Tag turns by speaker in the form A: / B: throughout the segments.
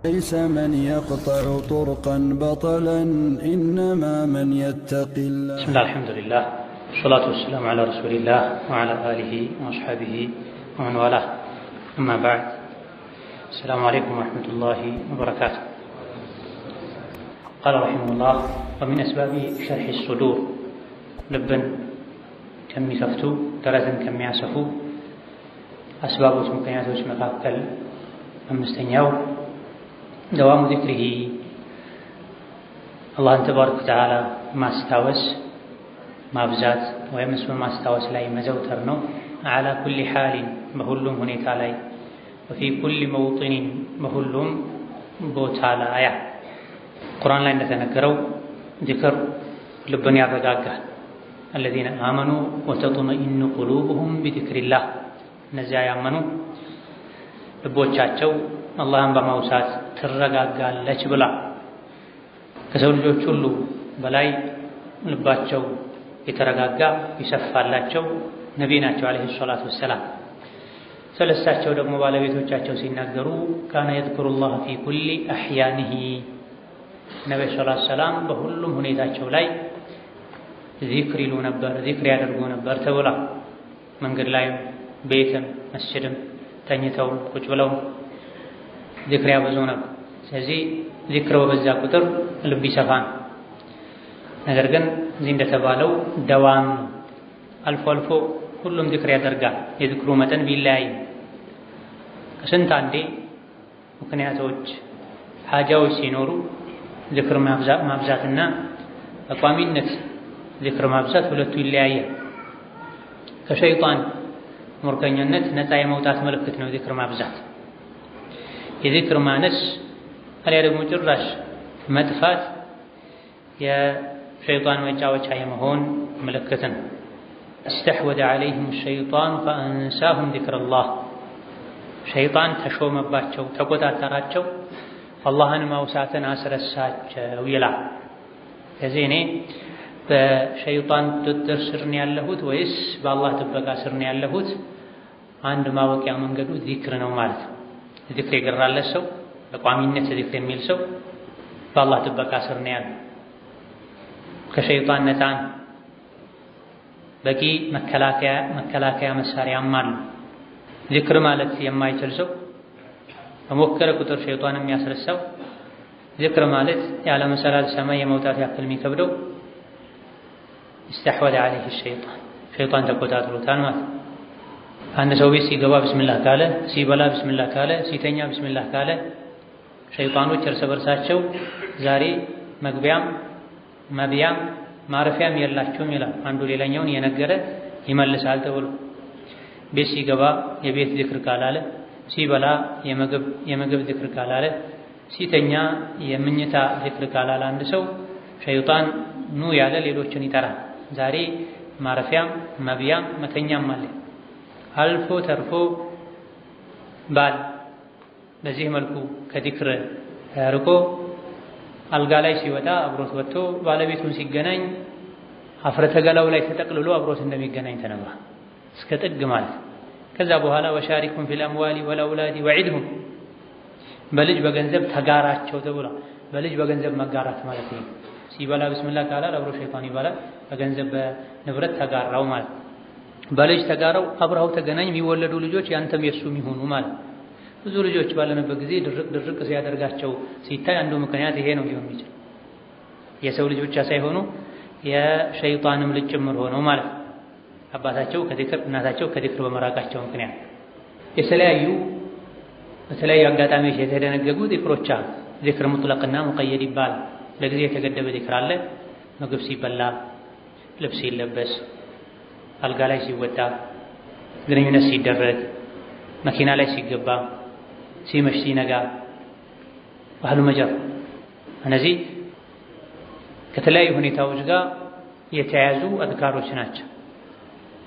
A: ليس من يقطع طرقا بطلا إنما من يتقي الله.
B: بسم الله الحمد لله والصلاة والسلام على رسول الله وعلى آله وأصحابه ومن والاه، أما بعد. السلام عليكم ورحمة الله وبركاته. قال رحمه الله: ومن أسباب شرح الصدور لبن كم يكفتو درزا كم يعسفو أسباب مكينات مكاكل أمستنياو دوام ذكره الله تبارك وتعالى ما استاوس ما بزات ويمسو ما استاوس لا يمزوترنو على كل حال بهلهم هنيك علي وفي كل موطن بهلهم بوتالا آية القرآن لا يتنكروا ذكر لبني الرقاقة الذين آمنوا وتطمئن قلوبهم بذكر الله نزايا يامنوا ልቦቻቸው አላህን በማውሳት ትረጋጋለች ብላ ከሰው ልጆች ሁሉ በላይ ልባቸው የተረጋጋ ይሰፋላቸው ነቢ ናቸው አለይሂ ሰላቱ ወሰላም። ስለሳቸው ደግሞ ባለቤቶቻቸው ሲናገሩ ካነ የዝኩሩላህ ፊ ኩሊ አሕያኒሂ ነብዩ ሰለላሁ ዐለይሂ ወሰለም በሁሉም ሁኔታቸው ላይ ዚክር ይሉ ነበር፣ ዚክር ያደርጉ ነበር ተብላ መንገድ ላይ ቤትም መስጂድም ተኝተው ቁጭ ብለው ዚክር ያበዙ ነበር። ስለዚህ ዚክር በበዛ ቁጥር ልብ ይሰፋን። ነገር ግን እዚህ እንደተባለው ደዋም አልፎ አልፎ ሁሉም ዚክር ያደርጋል። የዚክሩ መጠን ቢለያይ ከስንት አንዴ ምክንያቶች ሐጃዎች ሲኖሩ ዚክር ማብዛትና በቋሚነት ዚክር ማብዛት ሁለቱ ይለያያል። ከሸይጣን ሙርከኛነት ነፃ የመውጣት ምልክት ነው ዚክር ማብዛት። የዚክር ማነስ አልያ ደግሞ ጭራሽ መጥፋት የሸይጣን መጫወቻ የመሆን ምልክት ነው። استحوذ عليهم الشيطان فأنساهم ذكر الله ሸይጣን ተሾመባቸው ተቆጣጠራቸው አላህን ማውሳትን አስረሳቸው ይላል። ስለዚህ እኔ በሸይጣን ቁጥጥር ስር ነው ያለሁት ወይስ በአላህ ጥበቃ ስር ነው ያለሁት? አንድ ማወቂያ መንገዱ ዚክር ነው ማለት ነው። ዚክር የገራለት ሰው በቋሚነት ዚክር የሚል ሰው በአላህ ጥበቃ ስር ነው ያለው፣ ከሸይጣን ነፃ ነው። በቂ መከላከያ መሳሪያም አለ። ዚክር ማለት የማይችል ሰው በሞከረ ቁጥር ሸይጣን የሚያስረሳው፣ ዚክር ማለት ያለ መሰላል ሰማይ የመውጣት ያክል የሚከብደው استحوذ عليه الشيطان ሸይጣን ተቆጣጥሮታል ማለት። አንድ ሰው ቤት ሲገባ ቢስሚላህ ካለ፣ ሲበላ ቢስሚላህ ካለ፣ ሲተኛ ቢስሚላህ ካለ ሸይጣኖች እርስ በርሳቸው ዛሬ መግቢያም መብያም ማረፊያም የላቸውም ይላል። አንዱ ሌላኛውን የነገረ ይመልሳል ተብሎ ቤት ሲገባ የቤት ዚክር ካላለ፣ ሲበላ የምግብ ዚክር ካላለ፣ ሲተኛ የምኝታ ዚክር ካላለ አንድ ሰው ሸይጣን ኑ ያለ ሌሎችን ይጠራል። ዛሬ ማረፊያም መብያም መተኛም አለ። አልፎ ተርፎ ባል በዚህ መልኩ ከዚክር ርቆ አልጋ ላይ ሲወጣ አብሮት ወጥቶ ባለቤቱን ሲገናኝ አፍረተ ገላው ላይ ተጠቅልሎ አብሮት እንደሚገናኝ ተነግሯል። እስከ ጥግ ማለት። ከዛ በኋላ ወሻሪኩም ፊል አምዋሊ ወልአውላዲ ወዒድሁም በልጅ በገንዘብ ተጋራቸው ተብሏል። በልጅ በገንዘብ መጋራት ማለት ነው። ሲበላ ቢስሚላህ ካላል አብሮ ሸይጣን ይበላል። በገንዘብ በንብረት ተጋራው ማለት። በልጅ ተጋራው አብረው ተገናኝ። የሚወለዱ ልጆች ያንተም የሱም ይሆኑ ማለት። ብዙ ልጆች ባለንበት ጊዜ ድርቅ ሲያደርጋቸው ሲታይ አንዱ ምክንያት ይሄ ነው ሊሆን ይችላል። የሰው ልጅ ብቻ ሳይሆኑ የሸይጣንም ልጅ ጭምር ሆነው ማለት። አባታቸው ከዚክር እናታቸው ከዚክር በመራቃቸው ምክንያት በተለያዩ አጋጣሚዎች የተደነገጉ ዚክሮች አሉ። ዚክር ሙጥለቅና ሙቀየድ ይባላል። ለጊዜ የተገደበ ዚክር አለ። ምግብ ሲበላ፣ ልብስ ሲለበስ፣ አልጋ ላይ ሲወጣ፣ ግንኙነት ሲደረግ፣ መኪና ላይ ሲገባ፣ ሲመሽ ሲነጋ፣ ባህሉ መጀር። እነዚህ ከተለያዩ ሁኔታዎች ጋር የተያያዙ አዝካሮች ናቸው።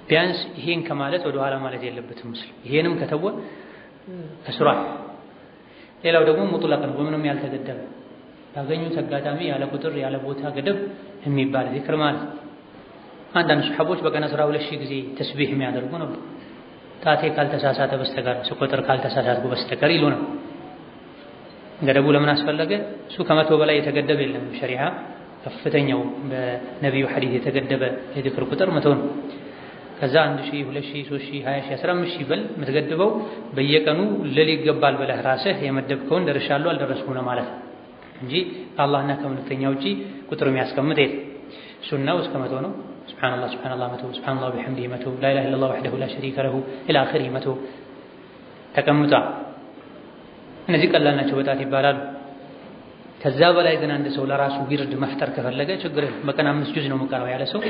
B: ቢያንስ ይሄን ከማለት ወደ ኋላ ማለት የለበትም ሙስሊም። ይሄንም ከተወ ከስሯል። ሌላው ደግሞ ሙጥለቅ ነው፣ በምንም ያልተገደበ ባገኙት አጋጣሚ ያለ ቁጥር ያለ ቦታ ገደብ የሚባል ዚክር ማለት። አንዳንድ ሱሐቦች በቀን 12000 ጊዜ ተስቢህ የሚያደርጉ ነበር። ጣቴ ካልተሳሳተ በስተቀር ስቆጥር ካልተሳሳትኩ በስተቀር ይሉ ነው። ገደቡ ለምን አስፈለገ? እሱ ከመቶ በላይ የተገደበ የለም ሸሪዓ። ከፍተኛው በነቢዩ ሐዲስ የተገደበ የዚክር ቁጥር 100 ነው። ከዛ 1000፣ 2000፣ 3000፣ 20000፣ 15000 በል የምትገድበው በየቀኑ ልል ይገባል ብለህ ራስህ የመደብከውን ደርሻለሁ አልደረስኩም ነው ማለት ነው እንጂ ከአላህና ከመልእክተኛው ውጪ ቁጥር የሚያስቀምጥ የለም። ሱናው እስከ 100 ነው። ሱብሃንአላህ ሱብሃንአላህ 100፣ ሱብሃንአላህ ወቢሐምዲሂ 100፣ ላ ኢላሃ ኢለላህ ወህደሁ ላ ሸሪከ ለሁ ኢላ አኺሪህ 100 ተቀምጧል። እነዚህ ቀላል ናቸው በጣት ይባላሉ። ከዛ በላይ ግን አንድ ሰው ለራሱ ዊርድ መፍጠር ከፈለገ ችግር የለም። በቀን 5 ጁዝ ነው የምቀራው ያለ ሰው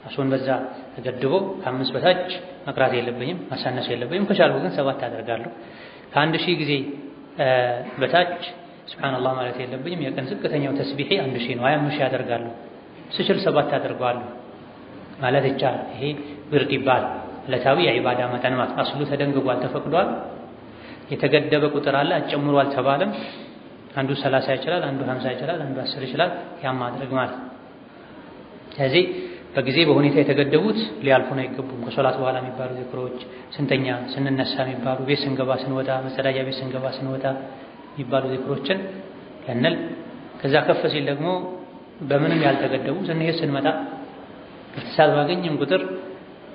B: እሱን በዛ ተገድቦ ከ5 በታች መቅራት የለብኝም ማሳነስ የለብኝም። ከቻልኩ ግን 7 አደርጋለሁ። ከ1000 ጊዜ በታች ሱብሃንአላህ ማለት የለብኝም። የቀን ዝቅተኛው ተስቢሒ 1000 ነው፣ 25000 አደርጋለሁ። ስችል 7 አደርጋለሁ ማለት ይቻላል። ይሄ ዊርድ ይባላል። ዕለታዊ የዒባዳ መጠን ማለት አስሉ ተደንግጓል፣ ተፈቅዷል። የተገደበ ቁጥር አለ፣ አጨምሮ አልተባለም። አንዱ 30 ይችላል፣ አንዱ 50 ይችላል፣ አንዱ 10 ይችላል። ያን ማድረግ ማለት ስለዚህ በጊዜ በሁኔታ የተገደቡት ሊያልፉን አይገቡም። ከሶላት በኋላ የሚባሉ ዚክሮች፣ ስንተኛ ስንነሳ የሚባሉ፣ ቤት ስንገባ ስንወጣ፣ መጸዳጃ ቤት ስንገባ ስንወጣ የሚባሉ ዚክሮችን ለነል። ከዛ ከፍ ሲል ደግሞ በምንም ያልተገደቡ ስንሄድ ስንመጣ እርትሳት ባገኘም ቁጥር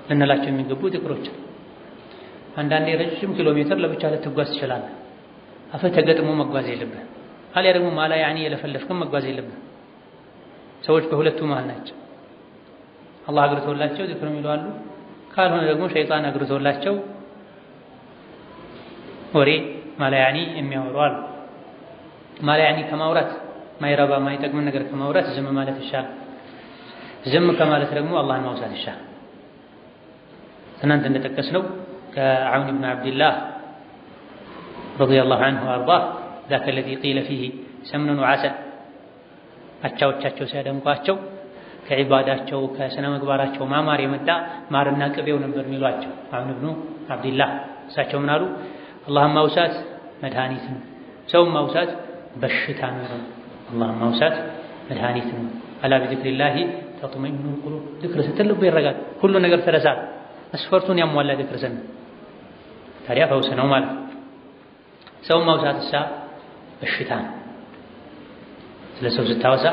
B: ልንላቸው የሚገቡ ዚክሮችን። አንዳንዴ ረጅም ኪሎ ሜትር ለብቻ ልትጓዝ ትችላለህ። አፈ ተገጥሞ መጓዝ የለብህ። አሊያ ደግሞ ማላ ያኒ የለፈለፍክም መጓዝ የለብህ። ሰዎች በሁለቱ መሃል ናቸው። አላህ አግርቶላቸው ዚክር የሚሉ አሉ። ካልሆነ ደግሞ ሸይጣን አግርቶላቸው ወሬ ማላ ያኒ የሚያወሩ አሉ። ማላ ያኒ ከማውራት ማይረባ ማይጠቅም ነገር ከማውራት ዝም ማለት ይሻላል። ዝም ከማለት ደግሞ አላህን ማውሳት ይሻላል። ትናንት እንደጠቀስነው ከዐውን ብን ዓብድላህ ረዲየላሁ ዐንሁ ወአርዳህ ዛከ አለዚ ቂለ ፊህ ሰምኑን ወዐሰል አቻዎቻቸው ሲያደንቋቸው ከዒባዳቸው ከስነ ምግባራቸው ማማር የመጣ ማርና ቅቤው ነበር የሚሏቸው ዐውን ብኑ ዓብድላህ። እሳቸው ምን አሉ? አላህን ማውሳት መድኃኒት ነው፣ ሰውን ማውሳት በሽታ ነው። አላህን ማውሳት መድኃኒት ነው። አላ ቢዚክሪላሂ ተጥመኢኑል ቁሉብ። ዚክር ስትል ልቡ ይረጋል፣ ሁሉ ነገር ትረሳለህ። መስፈርቱን ያሟላ ዚክር ስንል ታዲያ ፈውስ ነው ማለት ነው። ሰውን ማውሳት እሳ በሽታ ነው። ስለ ሰው ስታወሳ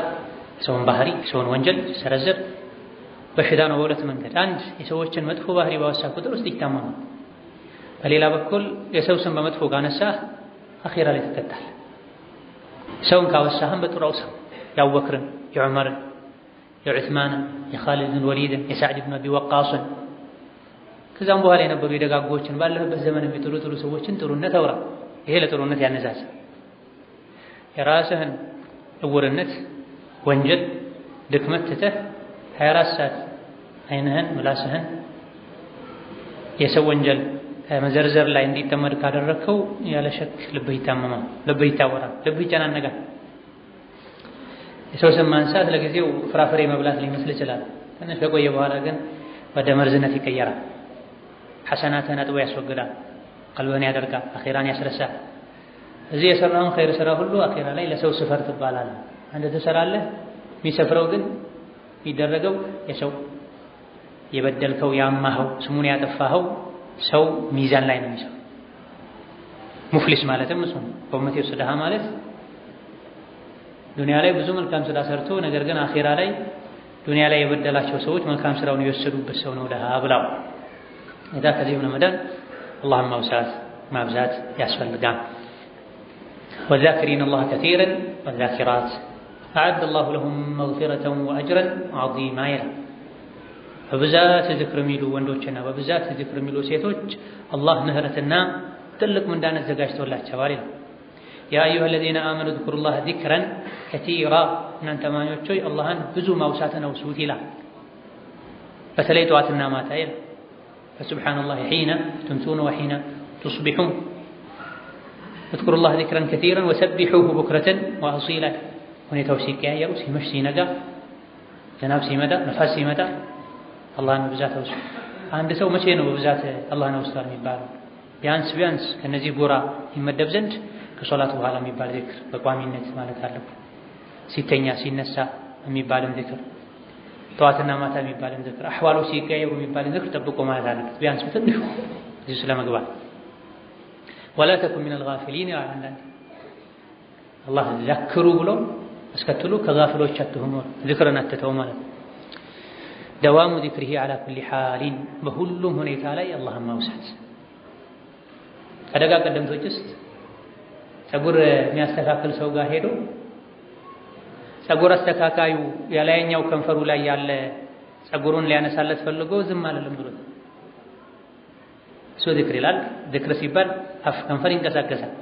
B: ሰውን ባህሪ ሰውን ወንጀል ሲሰረዝር በሽታ ነው በሁለት መንገድ። አንድ የሰዎችን መጥፎ ባህሪ ባወሳ ቁጥር ውስጥ ይታመማል። በሌላ በኩል የሰው ስም በመጥፎ ካነሳህ አኺራ ላይ ትቀጣለህ። ሰውን ካወሳህም በጥሩ ሰው ያወክርን፣ የዑመርን፣ የዑስማንን፣ የኻሊድን ወሊድን፣ የሳዕድ ብን አቢ ወቃስን ከዛም በኋላ የነበሩ የደጋጎችን ባለህበት ዘመን የሚጥሩ ጥሩ ሰዎችን ጥሩነት አውራ። ይሄ ለጥሩነት ያነሳሳል። የራስህን እውርነት፣ ወንጀል፣ ድክመት ትተህ 24 ሰዓት ዓይንህን ምላስህን የሰው ወንጀል መዘርዘር ላይ እንዲጠመድ ካደረግከው ያለ ሸክ ልብህ ይታመማል፣ ልብህ ይታወራል፣ ልብህ ይጨናነቃል። የሰው ስም ማንሳት ለጊዜው ፍራፍሬ መብላት ሊመስል ይችላል። ትንሽ ከቆየ በኋላ ግን ወደ መርዝነት ይቀየራል። ሐሰናትህን አጥቦ ያስወግዳል፣ ቀልብህን ያደርጋል፣ አኺራን ያስረሳል። እዚህ የሰራውን ኸይር ስራ ሁሉ አኺራ ላይ ለሰው ስፈር ትባላለህ። አንተ ትሰራለህ፣ የሚሰፍረው ግን የሚደረገው የሰው የበደልከው ያማኸው ስሙን ያጠፋኸው ሰው ሚዛን ላይ ነው የሚሰራው። ሙፍሊስ ማለትም እሱ ነው። በኡመቴ ውስጥ ድሃ ማለት ዱንያ ላይ ብዙ መልካም ስራ ሰርቶ ነገር ግን አኺራ ላይ ዱንያ ላይ የበደላቸው ሰዎች መልካም ስራውን የወሰዱበት ሰው ነው ድሃ ብላው። እዛ ከዚህ ለመዳን አላህን ማውሳት ማብዛት ያስፈልጋል። ወዛኪሪነ አላህ ከሲረን ወዛኪራት አዐደ አላሁ ለሁም መግፊረተን ወአጅረን ዐዚማ ይላል። በብዛት ዚክር የሚሉ ወንዶችና በብዛት ዚክር የሚሉ ሴቶች አላህ ምህረትና ትልቅ ምንዳን አዘጋጅቶላቸዋል ይላል። ያ አዩሀ ለዚነ አመኑ ዝኩሩላህ ዚክረን ከሲራ፣ እናንተ አማኞች ሆይ አላህን ብዙ ማውሳትን አውሱት ይላል። በተለይ ጠዋትና ማታ ይላል። ፈሱብሓነላህ ሒነ ቱምሱነ ወሒነ ቱስቢሑን እዝኩሩላህ ዚክረን ከሲረን ወሰቢሑሁ ቡክረተን ወአሲላ። ሁኔታዎች ሲቀያየሩ ሲመሽ ሲነጋ፣ ዝናብ ሲመጣ፣ ነፋስ ሲመጣ አላህን በብዛት አውሱ። አንድ ሰው መቼ ነው በብዛት አላህን አውስቷል የሚባለው? ቢያንስ ከነዚህ ጎራ ይመደብ ዘንድ ከሶላት በኋላ የሚባል ዚክር በቋሚነት ማለት አለበት። ሲተኛ ሲነሳ የሚባልን ዚክር፣ ጠዋትና ማታ የሚባልን ዚክር፣ አህዋሎች ሲቀያየሩ የሚባልን ዚክር ጠብቆ ማለት አለበት። ቢያንስ በትንሹ እዚህ ስለመግባት ወላ ተኩን ሚነል ጋፊሊን። አንዳንዴ አላህ ዘክሩ ብሎ አስከትሎ ከጋፍሎች አትሁኑ ዚክርን አትተው ማለት ነው። ደዋሙ ዚክሪሂ ዐላ ኩሊ ሓሊን በሁሉም ሁኔታ ላይ አላህን ማውሳት። ከደጋ ቀደምቶች ውስጥ ፀጉር የሚያስተካክል ሰው ጋር ሄዶ ፀጉር አስተካካዩ የላይኛው ከንፈሩ ላይ ያለ ፀጉሩን ሊያነሳለት ፈልጎ ዝም አለለም ብሎ እሱ ዚክር ይላል። ዚክር ሲባል አፍ ከንፈር ይንቀሳቀሳል።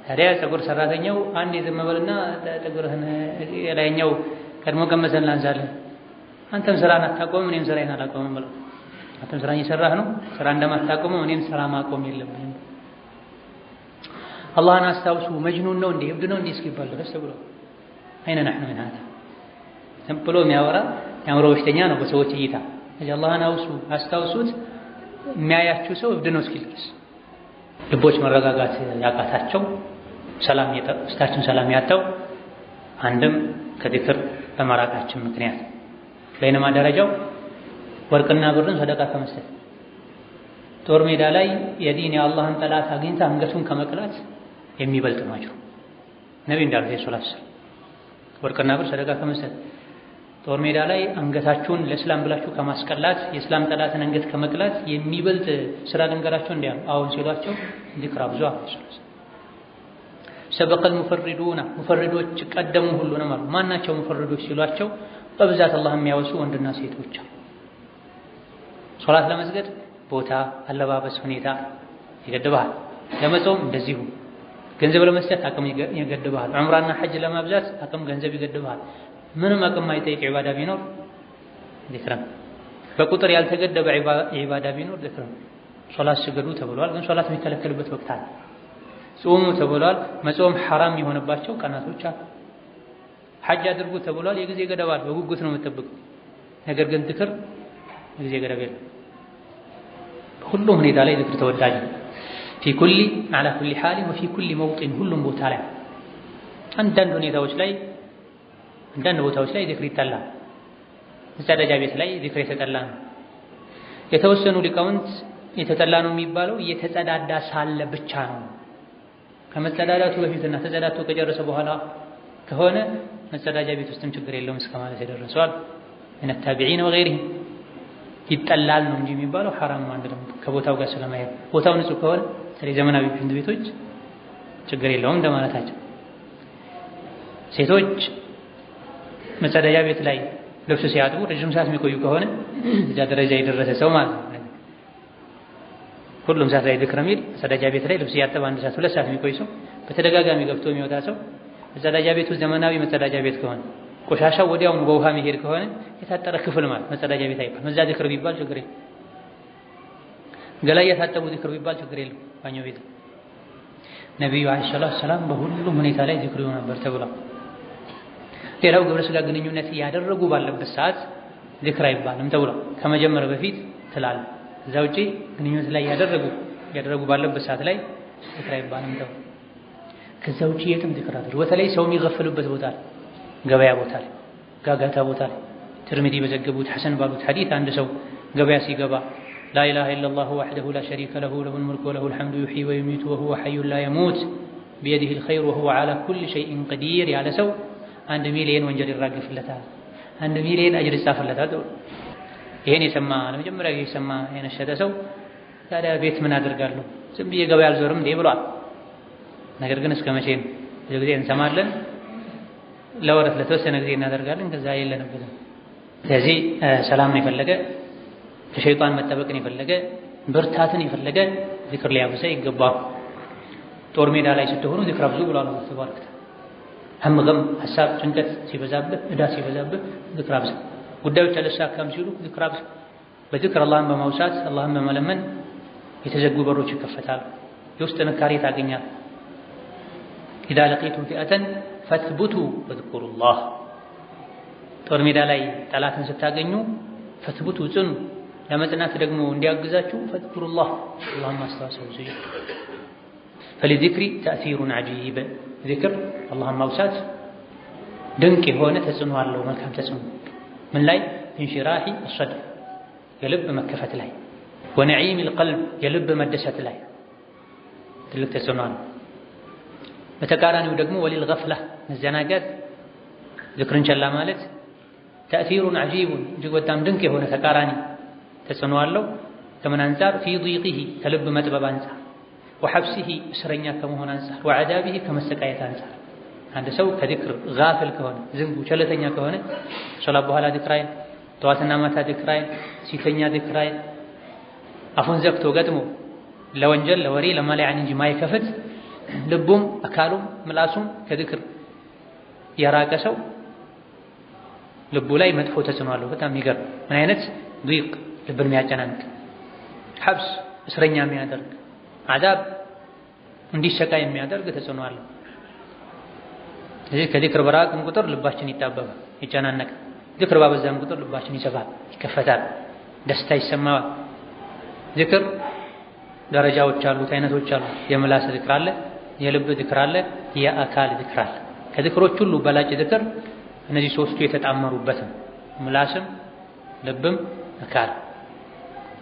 B: ታዲያ ፀጉር ሰራተኛው አንድ ዝም በልና ፀጉርህን የላይኛው ቀድሞ ቀመሰን ላንሳለን፣ አንተም ስራን አታቆምም እኔም ስራዬን አላቆምም ብለው። አንተም ስራን እየሰራህ ነው፣ ስራ እንደማታቆመው እኔም ስራ ማቆም የለብኝም። አላህን አስታውሱ መጅኑን ነው እንዴ እብድ ነው እንዴ እስኪባል ድረስ ተብሎ አይነ ነሕኑ ምን ሀዛ ዝም ብሎ የሚያወራ የአእምሮ በሽተኛ ነው በሰዎች እይታ። እዚህ አላህን አስታውሱት የሚያያችሁ ሰው እብድ ነው እስኪል ድረስ ልቦች መረጋጋት ያቃታቸው ውስጣችን ሰላም ያጣው አንድም ከዚክር በመራቃችን ምክንያት፣ በይነማ ደረጃው ወርቅና ብርን ሰደቃ ከመስጠት ጦር ሜዳ ላይ የዲን የአላህን ጠላት አግኝታ አንገቱን ከመቅላት የሚበልጥ ነው አጅሩ። ነብይ እንዳሉት የሶላት ወርቅና ብር ሰደቃ ከመስጠት ጦር ሜዳ ላይ አንገታችሁን ለእስላም ብላችሁ ከማስቀላት የእስላም ጠላትን አንገት ከመቅላት የሚበልጥ ስራ ልንገራቸው እንዲያ አሁን ሲሏቸው ዚክር አብዙ ሰበቀል ሙፈሪዶች ቀደሙ ሁሉንም አሉ። ማናቸው ሙፈሪዶች ሲሏቸው በብዛት አላህ የሚያወሱ ወንድና ሴቶች። ሶላት ለመስገድ ቦታ፣ አለባበስ፣ ሁኔታ ይገድብሃል። ለመጾም እንደዚሁ ገንዘብ ለመስጠት አቅም ይገድብሃል። ዑምራና ሐጅ ለማብዛት አቅም ገንዘብ ይገድብሃል። ምንም አቅም ማይጠይቅ ዒባዳ ቢኖር ዚክር ነው። በቁጥር ያልተገደበ ዒባዳ ቢኖር ዚክር ነው። ሶላት ስገዱ ተብሏል፣ ግን ሶላት የሚከለከልበት ወቅት አለ። ጾሙ ተብሏል፣ መጾም ሐራም የሆነባቸው ቀናቶች አሉ። ሐጅ አድርጉ ተብሏል፣ የጊዜ ገደብ አለ፣ በጉጉት ነው የምትጠብቀው። ነገር ግን ዚክር የጊዜ ገደብ የለም። ሁሉም ሁኔታ ላይ ዚክር ተወዳጅ ነው። ፊ ኩሊ ዐላ ኩሊ ሓሊን ወፊ ኩሊ መውጢን ሁሉም ቦታ ላይ አንዳንድ ቦታዎች ላይ ዚክር ይጠላል። መጸዳጃ ቤት ላይ ዚክር የተጠላ ነው። የተወሰኑ ሊቃውንት የተጠላ ነው የሚባለው እየተጸዳዳ ሳለ ብቻ ነው። ከመጸዳዳቱ በፊትና ተጸዳድቶ ከጨረሰ በኋላ ከሆነ መጸዳጃ ቤት ውስጥም ችግር የለውም እስከ ማለት የደረሰዋል من التابعين وغيرهم ይጠላል ነው እንጂ የሚባለው ሐራም ነው አንደለም ከቦታው ጋር ስለማይሄድ። ቦታው ንጹህ ከሆነ ስለዚህ ዘመናዊ ሽንት ቤቶች ችግር የለውም እንደማለታቸው። ሴቶች መጸዳጃ ቤት ላይ ልብስ ሲያጥቡ ረጅም ሰዓት የሚቆዩ ከሆነ እዛ ደረጃ የደረሰ ሰው ማለት ነው። ሁሉም ሰዓት ላይ ዚክር የሚል መጸዳጃ ቤት ላይ ልብስ ያጠበ 1 ሰዓት 2 ሰዓት የሚቆይ ሰው በተደጋጋሚ ገብቶ የሚወጣ ሰው መጸዳጃ ቤቱ ዘመናዊ መጸዳጃ ቤት ከሆነ ቆሻሻው ወዲያውኑ በውሃ መሄድ ከሆነ የታጠረ ክፍል ማለት መጸዳጃ ቤት አይባል። መዛ ዚክር ቢባል ችግር የለም። ገላ የታጠቡ ዚክር ቢባል ችግር የለም። ባኞ ቤት ነብዩ አለይሂ ሰላቱ ሰላም በሁሉም ሁኔታ ላይ ዚክር ነበር ተብሏል። ሌላው ግብረ ሥጋ ግንኙነት ያደረጉ ባለበት ሰዓት ዚክር አይባልም ተብሏል። ከመጀመር በፊት ትላለህ። እዛ ውጪ ግንኙነት ላይ ያደረጉ ባለበት ሰዓት ላይ ዚክር አይባልም ተብሏል። ከዛ ውጪ የትም ዚክር አድርጉ። በተለይ ሰው የሚገፍልበት ቦታ ገበያ ቦታ ላይ ጋጋታ ቦታ ላይ ትርሚዚ በዘገቡት ሐሰን ባሉት ሐዲስ አንድ ሰው ገበያ ሲገባ لا إله إلا الله وحده لا شريك له له الملك وله الحمد يحيي ويميت وهو حي لا يموت بيده الخير وهو على كل شيء قدير ያለ ሰው 1 ሚሊዮን ወንጀል ይራገፍለታል፣ 1 ሚሊዮን አጅር ይጻፍለታል። ይሄን የሰማ ለመጀመሪያ ጊዜ የሰማ የነሸደ ሰው ታዲያ ቤት ምን አደርጋለሁ ዝም ብዬ ገበያ አልዞርም እንዴ ብሏል። ነገር ግን እስከ መቼ ነው? ብዙ ጊዜ እንሰማለን፣ ለወረት ለተወሰነ ጊዜ እናደርጋለን፣ ከዛ የለንበትም። ስለዚህ ሰላም ነው የፈለገ ከሸይጣን መጠበቅን የፈለገ ብርታትን የፈለገ ዚክር ሊያበዛ ይገባል። ጦር ሜዳ ላይ ስትሆኑ ዚክር አብዙ ብሏል አላህ ተባረከ። ሐምገም ሐሳብ ጭንቀት ሲበዛብህ ዕዳ ሲበዛብህ ዚክር አብዛ። ጉዳዮች አልሳካም ሲሉ ዚክር አብዛ። በዚክር አላህን በማውሳት አላህን በመለመን የተዘጉ በሮች ይከፈታሉ። የውስጥ ጥንካሬ ታገኛል። ኢዛ ለቂቱም ፊአተን ፈትቡቱ ወዝኩሩላህ። ጦር ሜዳ ላይ ጠላትን ስታገኙ ፈትቡቱ ጽኑ፣ ለመጽናት ደግሞ እንዲያግዛችሁ ፈዝኩሩላህ አላህን ማስታወስ ብዙ። ፈሊዚክሪ ተእሲሩን ዐጂብ። ዚክር አላህን ማውሳት ድንቅ የሆነ ተጽዕኖ አለው፣ መልካም ተጽዕኖ። ምን ላይ? ኢንሽራሒ አልሰድር የልብ መከፈት ላይ፣ ወነዒም አልቀልብ የልብ መደሰት ላይ ትልቅ ተጽዕኖ አለው። በተቃራኒው ደግሞ ወሊል ገፍላ መዘናጋት ዚክርን ቸላ ማለት ተእሲሩን ዐጂቡን እጅግ በጣም ድንቅ የሆነ ተቃራኒ ተጽዕኖ አለው። ከምን አንፃር? ፊ ዲቂሂ ከልብ መጥበብ አንፃር፣ ወሐብሲሂ እስረኛ ከመሆን አንፃር፣ ወዐዛቢሂ ከመሰቃየት አንፃር። አንድ ሰው ከዚክር ጋፍል ከሆነ ዝንጉ ቸለተኛ ከሆነ ሶላት በኋላ ዚክር አይል፣ ጠዋትና ማታ ዚክር አይል፣ ሲተኛ ዚክር አይል፣ አፉን ዘግቶ ገጥሞ ለወንጀል ለወሬ ለማለያን እንጂ ማይከፍት ልቡም አካሉም ምላሱም ከዚክር የራቀ ሰው ልቡ ላይ መጥፎ ተጽዕኖ አለው። በጣም ይገርም። ምን አይነት ዲቅ ልብን የሚያጨናንቅ ሐብስ እስረኛ የሚያደርግ አዛብ እንዲሰቃይ የሚያደርግ ተጽዕኖ አለው። ስለዚህ ከዚክር በራቅን ቁጥር ልባችን ይጣበባል፣ ይጨናነቃል። ዚክር ባበዛን ቁጥር ልባችን ይሰፋል፣ ይከፈታል፣ ደስታ ይሰማዋል። ዚክር ደረጃዎች አሉት፣ አይነቶች አሉት። የምላስ ዚክር አለ፣ የልብ ዚክር አለ፣ የአካል ዚክር አለ። ከዚክሮች ሁሉ በላጭ ዚክር እነዚህ ሶስቱ የተጣመሩበት ነው። ምላስም ልብም አካል።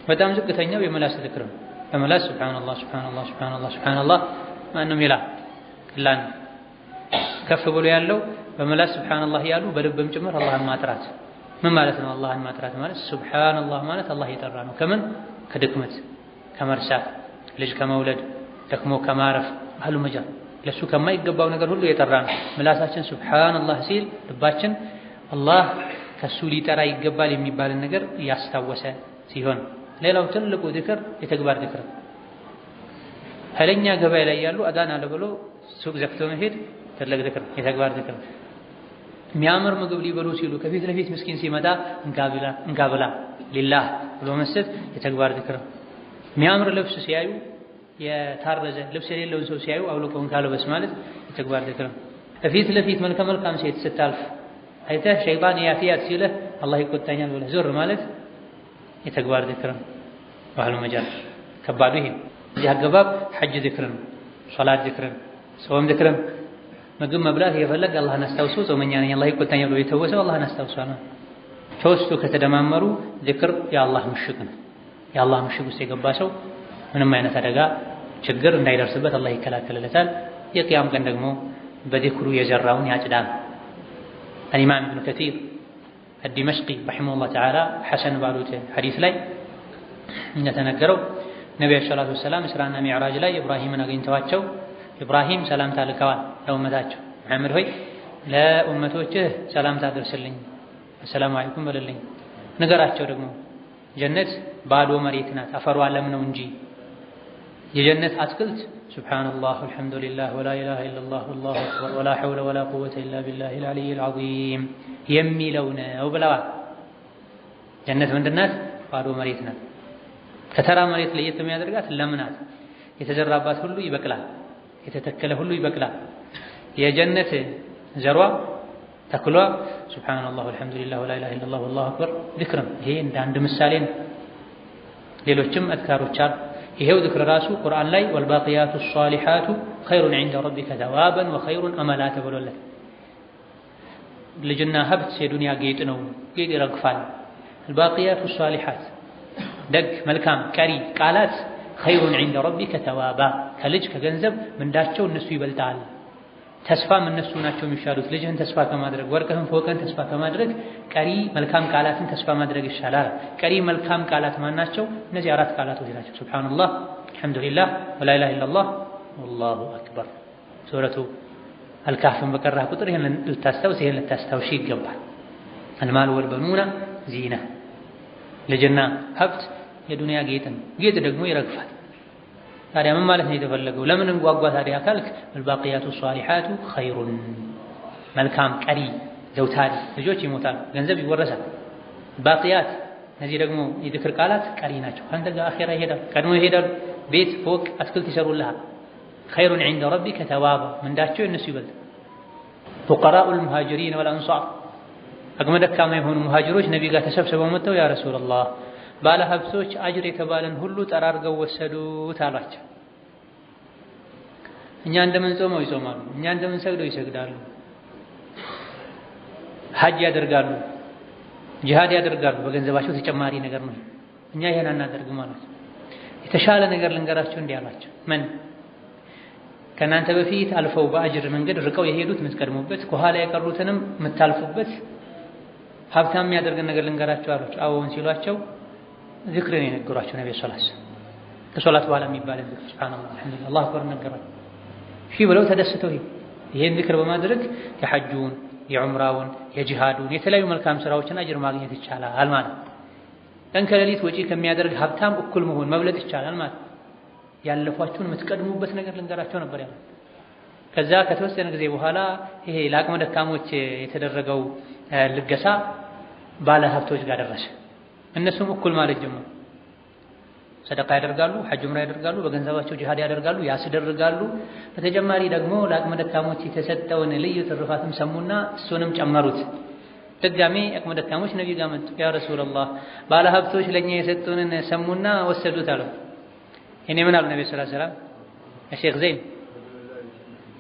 B: በጣም ዝቅተኛው የምላስ ዚክር ነው። በምላስ ሱብሃንአላህ ሱብሃንአላህ ሱብሃንአላህ ሱብሃንአላህ ማንም ይላል ቀላል። ከፍ ብሎ ያለው በምላስ ሱብሃንአላህ ያሉ በልብም ጭምር አላህን ማጥራት። ምን ማለት ነው? አላህን ማጥራት ማለት ሱብሃንአላህ ማለት አላህ የጠራ ነው። ከምን? ከድክመት ከመርሳት፣ ልጅ ከመውለድ፣ ደክሞ ከማረፍ አህሉ መጃ ለሱ ከማይገባው ነገር ሁሉ የጠራ ነው። ምላሳችን ሱብሃንአላህ ሲል ልባችን አላህ ከሱ ሊጠራ ይገባል የሚባልን ነገር ያስታወሰ ሲሆን፣ ሌላው ትልቁ ዚክር የተግባር ዚክር። ኃይለኛ ገበያ ላይ ያሉ አዳን አለ ብሎ ሱቅ ዘግቶ መሄድ ትልቅ ዚክር፣ የተግባር ዚክር። የሚያምር ምግብ ሊበሉ ሲሉ ከፊት ለፊት ምስኪን ሲመጣ እንካ ብላ ሊላህ ብሎ መስጠት የተግባር ዚክር። የሚያምር ልብስ ሲያዩ የታረዘ ልብስ የሌለውን ሰው ሲያዩ አውልቀው እንካልበስ ማለት የተግባር ዚክር። ከፊት ለፊት መልካም ሴት ስታልፍ አይተህ ሸይጣን ያፊያት ሲልህ አላህ ይቆጣኛል ብለህ ዞር ማለት የተግባር ዚክር ነው። ባህሉ መጃል ከባዱ ይሄ። እዚህ አገባብ ሐጅ ዚክር ነው፣ ሶላት ዚክር ነው፣ ጾም ዚክር ነው። ምግብ መብላት እየፈለግ አላህን አስታውሶ ጾመኛ ነኝ አላህ ይቆጣኛል ብሎ የተወሰው አላህን አስታውሶ ነው። ሶስቱ ከተደማመሩ ዚክር የአላህ ምሽግ ነው። የአላህ ምሽግ ውስጥ የገባ ሰው ምንም አይነት አደጋ ችግር እንዳይደርስበት አላህ ይከላከልለታል። የቂያም ቀን ደግሞ በዚክሩ የዘራውን ያጭዳል። الإمام ابن كثير الدمشقي رحمه الله تعالى حسن ባሉት ሐዲስ ላይ እንደተነገረው ነብዩ ሰለላሁ ዐለይሂ ወሰለም እስራና ሚዕራጅ ላይ ኢብራሂምን አግኝተዋቸው ኢብራሂም ሰላምታ ልከዋል ለኡመታቸው። መሐመድ ሆይ ለኡመቶችህ ሰላምታ አድርስልኝ፣ አሰላሙ አለይኩም በልልኝ። ንገራቸው ደግሞ ጀነት ባዶ መሬት ናት፣ አፈሯ ለም ነው እንጂ የጀነት አትክልት ሱብሃንአላህ ወልሐምዱሊላህ ወላ ኢላሃ ኢለላህ ወላሁ አክበር ወላ ሐውለ ወላ ቁወተ ኢላ ቢላሂል አሊይል ዐዚም የሚለው ነው ብለዋል። ጀነት ምንድን ናት? ባዶ መሬት ናት። ከተራ መሬት ለየት የሚያደርጋት ለም ናት። የተዘራባት ሁሉ ይበቅላል፣ የተተከለ ሁሉ ይበቅላል። የጀነት ዘሯ ተክሏ ሱብሃንአላህ ወልሐምዱሊላህ ወላ ኢላሃ ኢለላህ ወላሁ አክበር ዚክር ነው። ይሄ እንደ አንድ ምሳሌ ነው። ሌሎችም አዝካሮች አሉ። ይሄው ዚክር ራሱ ቁርአን ላይ ወልባቂያቱ ሷሊሓቱ ኸይሩን ዒንደ ረቢከ ተዋበን ወኸይሩን አመላ ተብሎለት። ልጅና ሀብት የዱንያ ጌጥ ነው፣ ጌጥ ይረግፋል። አልባቂያቱ ሷሊሓት ደግ መልካም ቀሪ ቃላት ኸይሩን ዒንደ ረቢከ ተዋባ ከልጅ ከገንዘብ ምንዳቸው እነሱ ይበልጣል። ተስፋም እነሱ ናቸው የሚሻሉት። ልጅህን ተስፋ ከማድረግ ወርቅህን ፎቅህን ተስፋ ከማድረግ ቀሪ መልካም ቃላትን ተስፋ ማድረግ ይሻላል። ቀሪ መልካም ቃላት ማናቸው? እነዚህ አራት ቃላቶች ናቸው። ሱብሃንአላህ አልሐምዱሊላህ ወላ ኢላሃ ኢለላህ ወላሁ አክበር። ሱረቱ አልካህፍን በቀራህ ቁጥር ይሄን ልታስታውስ ይሄን ልታስታውሽ ይገባል። አልማል ወልበኑና ዚና ልጅና ሀብት የዱንያ ጌጥ ነው። ጌጥ ደግሞ ይረግፋል። ታዲያ ምን ማለት ነው የተፈለገው? ለምን እንጓጓ ታዲያ ካልክ አልባቂያቱ ሷሊሓቱ ኸይሩን መልካም ቀሪ ዘውታሪ ልጆች ይሞታሉ፣ ገንዘብ ይወረሳል። ባቂያት እነዚህ ደግሞ የዝክር ቃላት ቀሪ ናቸው። አንተ ጋር አኺራ ይሄዳል፣ ቀድሞ ይሄዳሉ። ቤት ፎቅ አትክልት ይሰሩልሃል። ኸይሩን ዒንደ ረቢከ ተዋባ ምንዳቸው የእነሱ ይበልጥ። ፉቀራኡል ሙሃጅሪን ወልአንሷር አቅመ ደካማ የሆኑ ሙሃጅሮች ነቢ ጋር ተሰብስበው መጥተው ያ ረሱላላህ ባለ ሀብቶች አጅር የተባለን ሁሉ ጠራርገው ወሰዱት አሏቸው። እኛ እንደምንጾመው ይጾማሉ፣ እኛ እንደምንሰግደው ይሰግዳሉ፣ ሐጅ ያደርጋሉ፣ ጂሃድ ያደርጋሉ። በገንዘባቸው ተጨማሪ ነገር ነው። እኛ ይሄን አናደርግም ማለት የተሻለ ነገር ልንገራቸው እንዲህ አሏቸው። ምን ከእናንተ በፊት አልፈው በአጅር መንገድ ርቀው የሄዱት የምትቀድሙበት ከኋላ የቀሩትንም የምታልፉበት ሀብታም የሚያደርገን ነገር ልንገራቸው አሏቸው። አዎን ሲሏቸው ዚክርን የነገሯቸው ነብዩ ሰለላሁ ዐለይሂ ወሰለም ከሶላት በኋላ የሚባል ዚክር ሱብሃንአላህ አልሐምዱሊላህ አላሁ አክበር ነገራቸው። እሺ ብለው ተደስተው ይሄን ዚክር በማድረግ የሐጁን የዑምራውን የጂሃዱን የተለያዩ መልካም ስራዎችን አጅር ማግኘት ይቻላል ማለት ነው። ቀን ከሌሊት ወጪ ከሚያደርግ ሀብታም እኩል መሆን መብለጥ ይቻላል ማለት ነው። ያለፏችሁን የምትቀድሙበት ነገር ልንገራቸው ነበር ያለው። ከዛ ከተወሰነ ጊዜ በኋላ ይሄ ለአቅመ ደካሞች የተደረገው ልገሳ ባለ ሀብቶች ጋር ደረሰ። እነሱም እኩል ማለት ጀመሩ። ሰደቃ ያደርጋሉ፣ ሐጅ ዑምራ ያደርጋሉ፣ በገንዘባቸው ጂሃድ ያደርጋሉ፣ ያስደርጋሉ። በተጨማሪ ደግሞ ለአቅመ ደካሞች የተሰጠውን ልዩ ትሩፋትም ሰሙና እሱንም ጨመሩት። ድጋሜ አቅመ ደካሞች ነብዩ ጋር መጡ። ያ ረሱላህ ባለ ሀብቶች ለኛ የሰጡንን ሰሙና ወሰዱት አሉ። እኔ ምን አሉ ነብዩ ሰለላሁ ዐለይሂ ወሰለም ሼክ ዘይን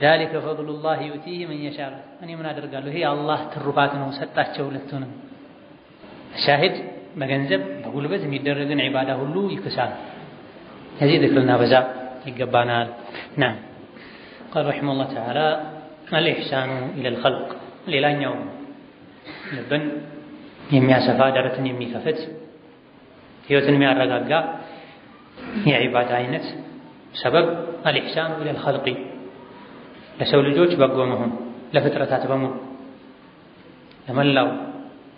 B: ذلك فضل الله يؤتيه من يشاء እኔ ምን አደርጋለሁ ይሄ አላህ ትሩፋት ነው ሰጣቸው ሁለቱንም። ሻሂድ በገንዘብ በጉልበት የሚደረግን ዒባዳ ሁሉ ይክሳል። ከዚህ ذكرنا በዛ ይገባናል። نعم قال رحمه الله تعالى الإحسان إلى الخلق ሌላኛው ልብን የሚያሰፋ ደረትን የሚከፍት ህይወትን የሚያረጋጋ የዒባዳ አይነት ሰበብ الإحسان إلى الخلق ለሰው ልጆች በጎ መሆን ለፍጥረታት በሙሉ ለመላው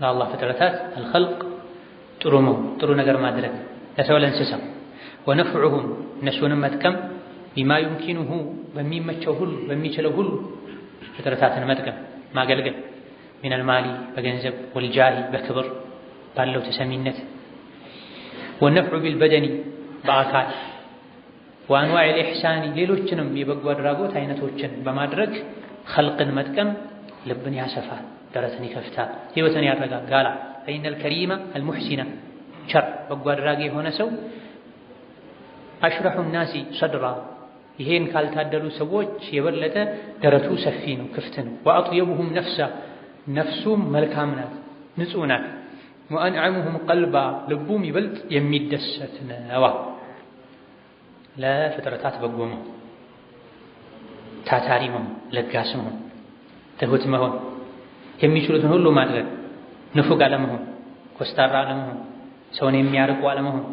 B: ለአላህ ፍጥረታት الخلق ጥሩ መሆን ጥሩ ነገር ማድረግ ለሰው ለእንስሳ ወነፍዑሁም እነሱንም መጥቀም ቢማ ዩምኪኑሁ በሚመቸው ሁሉ በሚችለው ሁሉ ፍጥረታትን መጥቀም ማገልገል ሚነል ማሊ በገንዘብ ወልጃሂ በክብር ባለው ተሰሚነት ወነፍዑ ቢልበደኒ በአካል ወአንዋዕ الإحسان ሌሎችንም የበጎ አድራጎት አይነቶችን በማድረግ ኸልቅን መጥቀም ልብን ያሰፋል፣ ደረትን ይከፍታል፣ ህይወትን ያረጋጋል። فإن الكريم المحسن ቸር በጎ አድራጊ የሆነ ሰው أشرح الناس صدرا ይሄን ካልታደሉ ሰዎች የበለጠ ደረቱ ሰፊ ነው፣ ክፍት ነው። وأطيبهم نفسا ነፍሱም መልካም ናት፣ ንጹህ ናት። وأنعمهم قلبا ልቡም ይበልጥ የሚደሰት ነው። ለፍጥረታት በጎ መሆን፣ ታታሪ መሆን፣ ለጋስ መሆን፣ ትሁት መሆን፣ የሚችሉትን ሁሉ ማድረግ፣ ንፉግ አለመሆን፣ ኮስታራ አለመሆን፣ ሰውን የሚያርቁ አለመሆን፣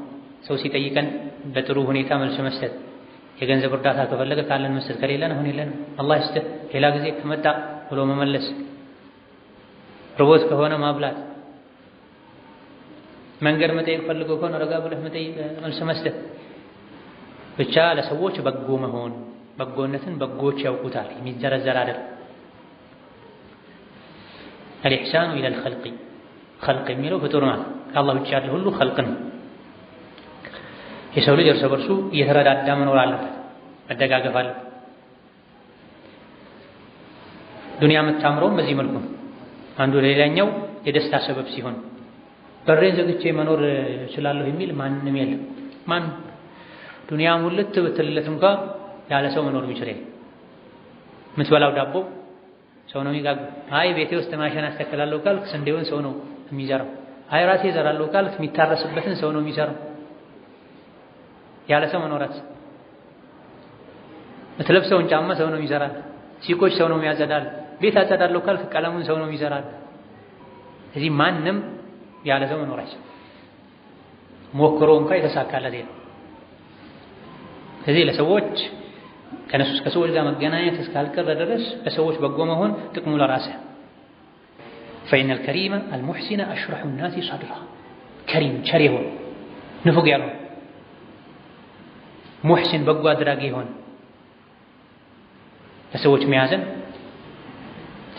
B: ሰው ሲጠይቀን በጥሩ ሁኔታ መልስ መስጠት፣ የገንዘብ እርዳታ ከፈለገ ካለን መስጠት፣ ከሌለን አሁን የለንም አላህ ይስጥህ ሌላ ጊዜ ከመጣ ብሎ መመለስ፣ ርቦት ከሆነ ማብላት፣ መንገድ መጠየቅ ፈልጎ ከሆነ ረጋ ብለህ መጠየቅ መልስ መስጠት፣ ብቻ ለሰዎች በጎ መሆን። በጎነትን በጎች ያውቁታል፣ የሚዘረዘር አይደል። الإحسان إلى الخلق خلق የሚለው ፍጡር ማለት ከአላህ ውጭ ያለ ሁሉ خلق ነው። የሰው ልጅ እርስ በርሱ እየተረዳዳ መኖር አለበት፣ መደጋገፍ አለበት። ዱንያ የምታምረውም በዚህ መልኩ ነው። አንዱ ለሌላኛው የደስታ ሰበብ ሲሆን በሬን ዘግቼ መኖር እችላለሁ የሚል ማንም የለም። ማን ዱንያ ሙልት ብትልለት እንኳ ያለ ሰው መኖር የሚችል የለም። የምትበላው ዳቦ ሰው ነው የሚጋግረው። አይ ቤቴ ውስጥ ማሽን አስተካክላለሁ ካልክ ስንዴውን ሰው ነው የሚዘራው። አይ ራሴ እዘራለሁ ካልክ የሚታረስበትን ሰው ነው የሚሰራው። ያለ ሰው መኖራት የምትለብሰውን ጫማ ሰው ነው የሚሰራል። ሲቆች ሰው ነው የሚያጸዳል። ቤት አጸዳለሁ ካልክ ቀለሙን ሰው ነው የሚሰራል። እዚህ ማንም ያለ ሰው መኖር አይችልም። ሞክሮ እንኳን የተሳካለት የለም። ስለዚህ ለሰዎች ከሰዎች ጋር መገናኘት እስካልቀረ ድረስ ለሰዎች በጎ መሆን ጥቅሙ ለራስህ። فإن الكريم المحسن أشرح الناس صدرا كريم ቸር ይሆን ንፉግ ያልሆነ ሙሕሲን በጎ አድራጊ ይሆን ለሰዎች የሚያዝን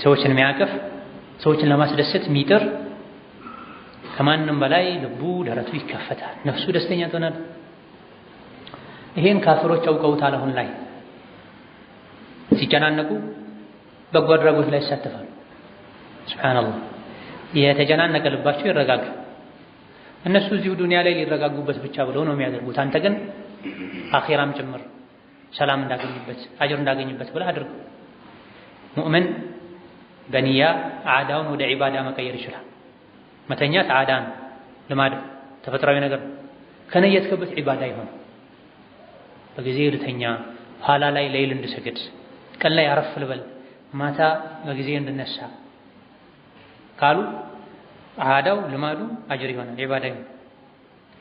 B: ሰዎችን የሚያቅፍ ሰዎችን ለማስደሰት የሚጥር ከማንም በላይ ልቡ ደረቱ ይከፈታል፣ ነፍሱ ደስተኛ ትሆናለች። ይሄን ካፍሮች አውቀውታል። አሁን ላይ ሲጨናነቁ በጎ አድራጎት ላይ ይሳተፋሉ። ሱብሃንአላህ የተጨናነቀ ልባቸው ይረጋጋል። እነሱ እዚሁ ዱንያ ላይ ሊረጋጉበት ብቻ ብለው ነው የሚያደርጉት። አንተ ግን አኺራም ጭምር ሰላም እንዳገኝበት አጅር እንዳገኝበት ብለህ አድርግ። ሙእምን በኒያ ዓዳውን ወደ ዒባዳ መቀየር ይችላል። መተኛት ዓዳ ነው፣ ልማድ ተፈጥሯዊ ነገር ከነየትክበት ዒባዳ ይሆን። በጊዜ ልተኛ፣ ኋላ ላይ ሌይል እንድሰግድ፣ ቀን ላይ አረፍ ልበል፣ ማታ በጊዜ እንድነሳ ካሉ ዓዳው ልማዱ አጅር ይሆናል፣ ዒባዳ ይሆናል።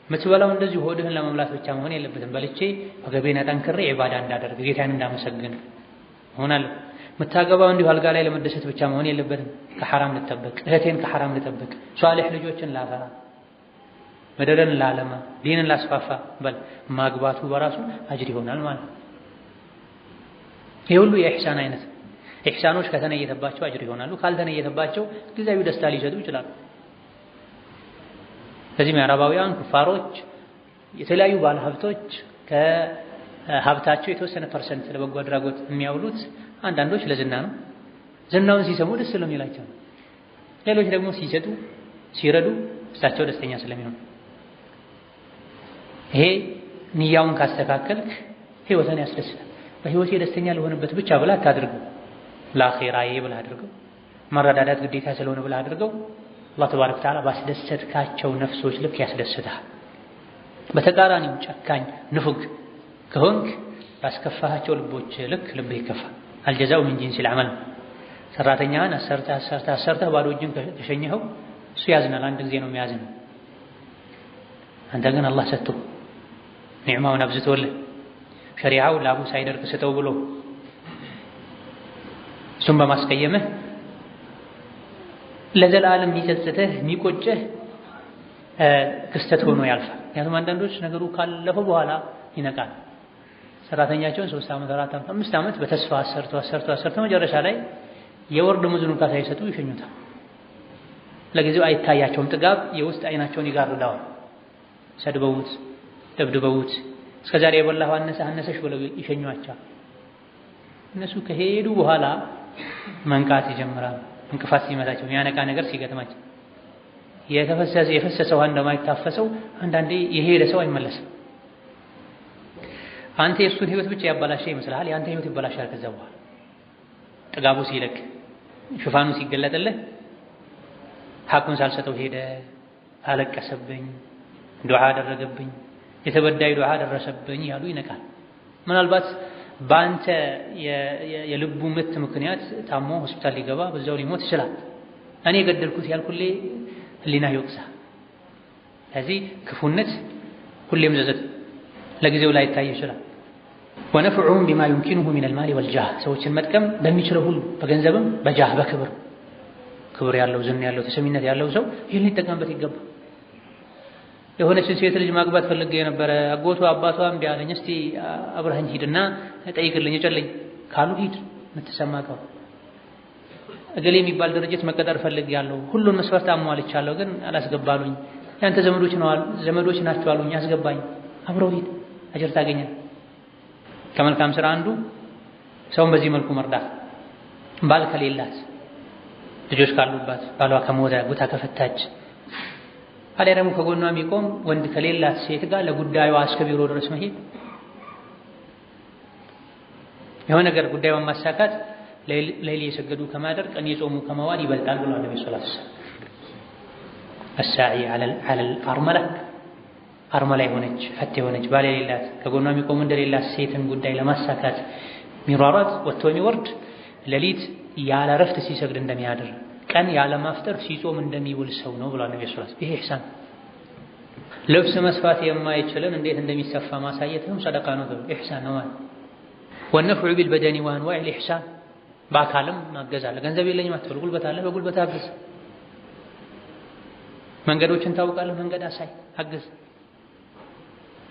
B: የምትበላው እንደዚሁ ሆድህን ለመምላት ብቻ መሆን የለበትም። በልቼ ወገቤን አጠንክሬ ዒባዳ እንዳደርግ ጌታን እንዳመሰግን ሆናል። የምታገባው እንዲሁ አልጋ ላይ ለመደሰት ብቻ መሆን የለበትም። ከሐራም ልጠበቅ፣ እህቴን ከሐራም ልጠበቅ፣ ሷሊህ ልጆችን ላፈራ፣ ምድርን ላለማ፣ ዲንን ላስፋፋ በል ማግባቱ በራሱ አጅር ይሆናል ማለት ነው። ይህ ሁሉ የኢሕሳን አይነት። ኢሕሳኖች ከተነየተባቸው አጅር ይሆናሉ፣ ካልተነየተባቸው ጊዜያዊ ደስታ ሊሰጡ ይችላሉ። ከዚህም የአረባውያን ኩፋሮች የተለያዩ ባለሀብቶች ከሀብታቸው የተወሰነ ፐርሰንት ለበጎ አድራጎት የሚያውሉት አንዳንዶች ለዝና ነው። ዝናውን ሲሰሙ ደስ ስለሚላቸው፣ ሌሎች ደግሞ ሲሰጡ ሲረዱ እሳቸው ደስተኛ ስለሚሆኑ። ይሄ ንያውን ካስተካከልክ ህይወትን ያስደስታል። በህይወቴ ደስተኛ ልሆንበት ብቻ ብላ አታድርገው፣ ለአኺራዬ ብላ አድርገው። መረዳዳት ግዴታ ስለሆነ ብላ አድርገው። አላህ ተባረከ ወተዓላ ባስደሰትካቸው ነፍሶች ልክ ያስደስትሃል። በተቃራኒው ጨካኝ ንፉግ ከሆንክ ባስከፋሃቸው ልቦች ልክ ልብህ ይከፋል። አልጀዛኡ ሚን ጂንሲል ዐመል። ሰራተኛህን አሰርተህ ባዶ እጅን ከሸኘኸው እሱ ያዝናል፣ አንድ ጊዜ ነው የሚያዝነው። አንተ ግን አላህ ሰጥቶ ኒዕማውን አብዝቶልህ ሸሪዓው ላቡ ሳይደርቅ ስጠው ብሎ እሱም በማስቀየምህ ለዘላለም የሚጸጽትህ የሚቆጭህ ክስተት ሆኖ ያልፋል። ምክንያቱም አንዳንዶች ነገሩ ካለፈ በኋላ ይነቃል። ሰራተኛቸውን 3 ዓመት 4 ዓመት 5 ዓመት በተስፋ አሰርተው መጨረሻ ላይ የወር ደመወዙን እንኳን ሳይሰጡ ይሸኙታል። ለጊዜው አይታያቸውም። ጥጋብ የውስጥ አይናቸውን ይጋርዳዋል። ሰድበውት ደብድበውት እስከዛሬ የበላሁ አነሰሽ ብለው ይሸኟቸዋል። እነሱ ከሄዱ በኋላ መንቃት ይጀምራል። እንቅፋት ሲመታቸው፣ የሚያነቃ ነገር ሲገጥማቸው፣ የፈሰሰ ውሃ እንደማይታፈሰው አንዳንዴ የሄደ ሰው አይመለስም። አንተ የእሱን ህይወት ብቻ ያበላሸ ይመስልሃል። የአንተ ህይወት ይበላሻል። ከዛ በኋላ ጥጋቡ ሲለቅ፣ ሽፋኑ ሲገለጥልህ ሐቁን ሳልሰጠው ሄደ፣ አለቀሰብኝ፣ ዱዓ አደረገብኝ፣ የተበዳይ ዱዓ ደረሰብኝ ያሉ ይነቃል። ምናልባት በአንተ የልቡ ምት ምክንያት ታሞ ሆስፒታል ሊገባ በዛው ሊሞት ይችላል። እኔ የገደልኩት ያልኩሌ ህሊናህ ይወቅሳል። ስለዚህ ክፉነት ሁሌም ዘዘት ለጊዜው ላይ ይታይ ይችላል። ወነፍዑሁም ቢማ ዩምኪኑሁ ሚነል ማሊ ወልጃህ፣ ሰዎችን መጥቀም በሚችለው ሁሉ በገንዘብም በጃህ በክብር ክብር ያለው ዝና ያለው ተሰሚነት ያለው ሰው ይህን ሊጠቀምበት ይገባል። የሆነችን ሴት ልጅ ማግባት ፈልጌ የነበረ አጎቷ አባቷ እምቢ አለኝ፣ እስቲ አብረኸኝ ሂድና ጠይቅልኝ እጨልኝ ካሉ ሂድ። የምትሰማው እገሌ የሚባል ድርጅት መቀጠር ፈልጌያለሁ፣ ሁሉን መስፈርት አሟልቻለሁ፣ ግን አላስገባሉኝ፣ ያንተ ዘመዶች ናቸው አሉኝ፣ አስገባኝ። አብረው ሂድ፣ አጅር ታገኛለህ። ከመልካም ስራ አንዱ ሰውን በዚህ መልኩ መርዳት። ባል ከሌላት ልጆች ካሉባት ባሏ ከሞተ ቦታ ከፈታች አሊያ ደግሞ ከጎኗ የሚቆም ወንድ ከሌላት ሴት ጋር ለጉዳዩ እስከ ቢሮ ድረስ መሄድ፣ የሆነ ነገር ጉዳዩን ማሳካት ሌሊት የሰገዱ ከማደር ቀን የጾሙ ከመዋል ይበልጣል ብሏል ነብዩ ሰለላሁ ዐለይሂ ወሰለም። አሳዒ ዐለል አርመላ፣ አርመላ የሆነች ፈት የሆነች ባል የሌላት ከጎኗ የሚቆም እንደሌላት ሴትን ጉዳይ ለማሳካት ሚሯሯጥ ወጥቶ የሚወርድ ሌሊት ያለ ረፍት ሲሰግድ እንደሚያድር ቀን ያለ ማፍጠር ሲጾም እንደሚውል ሰው ነው ብሏል ነብዩ ሰለላሁ ዐለይሂ ወሰለም። ይሄ ኢሕሳን። ልብስ መስፋት የማይችልን እንዴት እንደሚሰፋ ማሳየትም ሰደቃ ነው፣ ኢሕሳን ነው ማለት። ወነፍዑ ቢልበደኒ ወአንዋዒል ኢሕሳን፣ በአካልም ማገዝ አለ። ገንዘብ የለኝም አትበል፣ ጉልበት አለ፣ በጉልበት አግዝ። መንገዶችን ታውቃለህ፣ መንገድ አሳይ፣ አግዝ።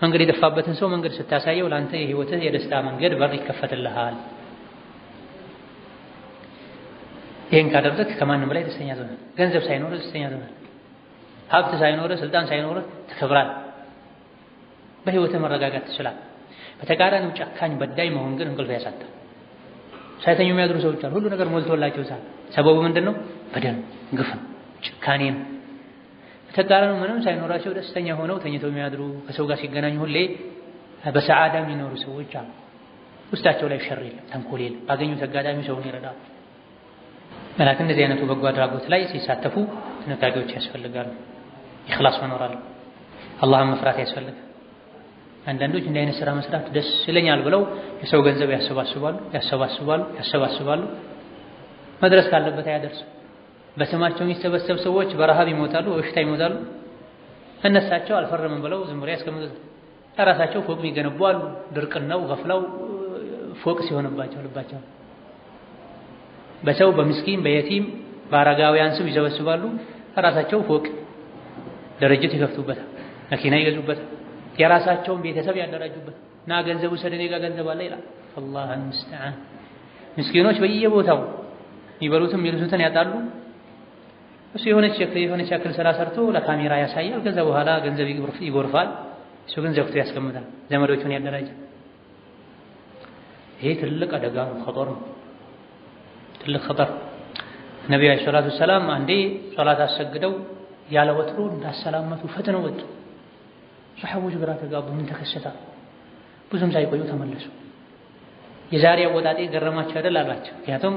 B: መንገድ የጠፋበትን ሰው መንገድ ስታሳየው ለአንተ የህይወትህ የደስታ መንገድ በር ይከፈትልሃል። ይሄን ካደረግህ ከማንም በላይ ደስተኛ ትሆናለህ። ገንዘብ ሳይኖርህ ደስተኛ ትሆናለህ። ሀብት ሳይኖርህ ስልጣን ሳይኖርህ ትከብራለህ። በህይወትህ መረጋጋት ትችላለህ። በተቃራኒው ጨካኝ በዳይ መሆን ግን እንቅልፍ ያሳጣል። ሳይተኙ የሚያድሩ ሰዎች አሉ። ሁሉ ነገር ሞልቶላቸው ሳለ ሰበቡ ምንድነው? በደል፣ ግፍ፣ ጭካኔ ነው። በተቃራኒው ምንም ሳይኖራቸው ደስተኛ ሆነው ተኝተው የሚያድሩ ከሰው ጋር ሲገናኙ ሁሌ በሰዓዳ የሚኖሩ ሰዎች አሉ። ውስጣቸው ላይ ሸር የለም፣ ተንኮል የለም። ባገኙት አጋጣሚ ሰውን ይረዳሉ። መላክ እንደዚህ አይነቱ በጎ አድራጎት ላይ ሲሳተፉ ጥንቃቄዎች ያስፈልጋሉ። ኢኽላስ መኖር አለ። አላህን መፍራት ያስፈልጋል። አንዳንዶች እንዲህ አይነት ስራ መስራት ደስ ይለኛል ብለው የሰው ገንዘብ ያሰባስባሉ። መድረስ ካለበት አያደርሱ። በስማቸው የሚሰበሰብ ሰዎች በረሃብ ይሞታሉ፣ በበሽታ ይሞታሉ። እነሳቸው አልፈረምም ብለው ዝም ብለው ያስቀምጡት። ራሳቸው ፎቅ የሚገነቡ አሉ። ድርቅናው ገፍላው ፎቅ ሲሆንባቸው ልባቸው በሰው በምስኪን በየቲም በአረጋውያን ስም ይሰበስባሉ። ራሳቸው ፎቅ ድርጅት ይከፍቱበታል፣ መኪና ይገዙበታል፣ የራሳቸውን ቤተሰብ ያደራጁበት እና ገንዘቡ ሰደኔ ጋር ገንዘብ አለ ይላል። አላህ ሙስተዓን። ምስኪኖች በየቦታው የሚበሉትም የሚልሱትን ያጣሉ። እሱ የሆነች ያክል ስራ ሰርቶ ለካሜራ ያሳያል። ከዛ በኋላ ገንዘብ ይጎርፋል። እሱ ግን ዘግቶ ያስቀምጣል፣ ዘመዶቹን ያደራጃል። ይሄ ትልቅ አደጋ ነው፣ ኸጠር ነው፣ ትልቅ ኸጠር። ነቢዩ ዓለይሂ ሰላቱ ወሰላም አንዴ ሶላት አሰግደው ያለ ወትሮ እንዳሰላመቱ ፈጥነው ወጡ። ሰሐቦች ግራ ተጋቡ። ምን ተከሰተ? ብዙም ሳይቆዩ ተመለሱ። የዛሬ አወጣጤ ገረማቸው አይደል አላቸው። ምክንያቱም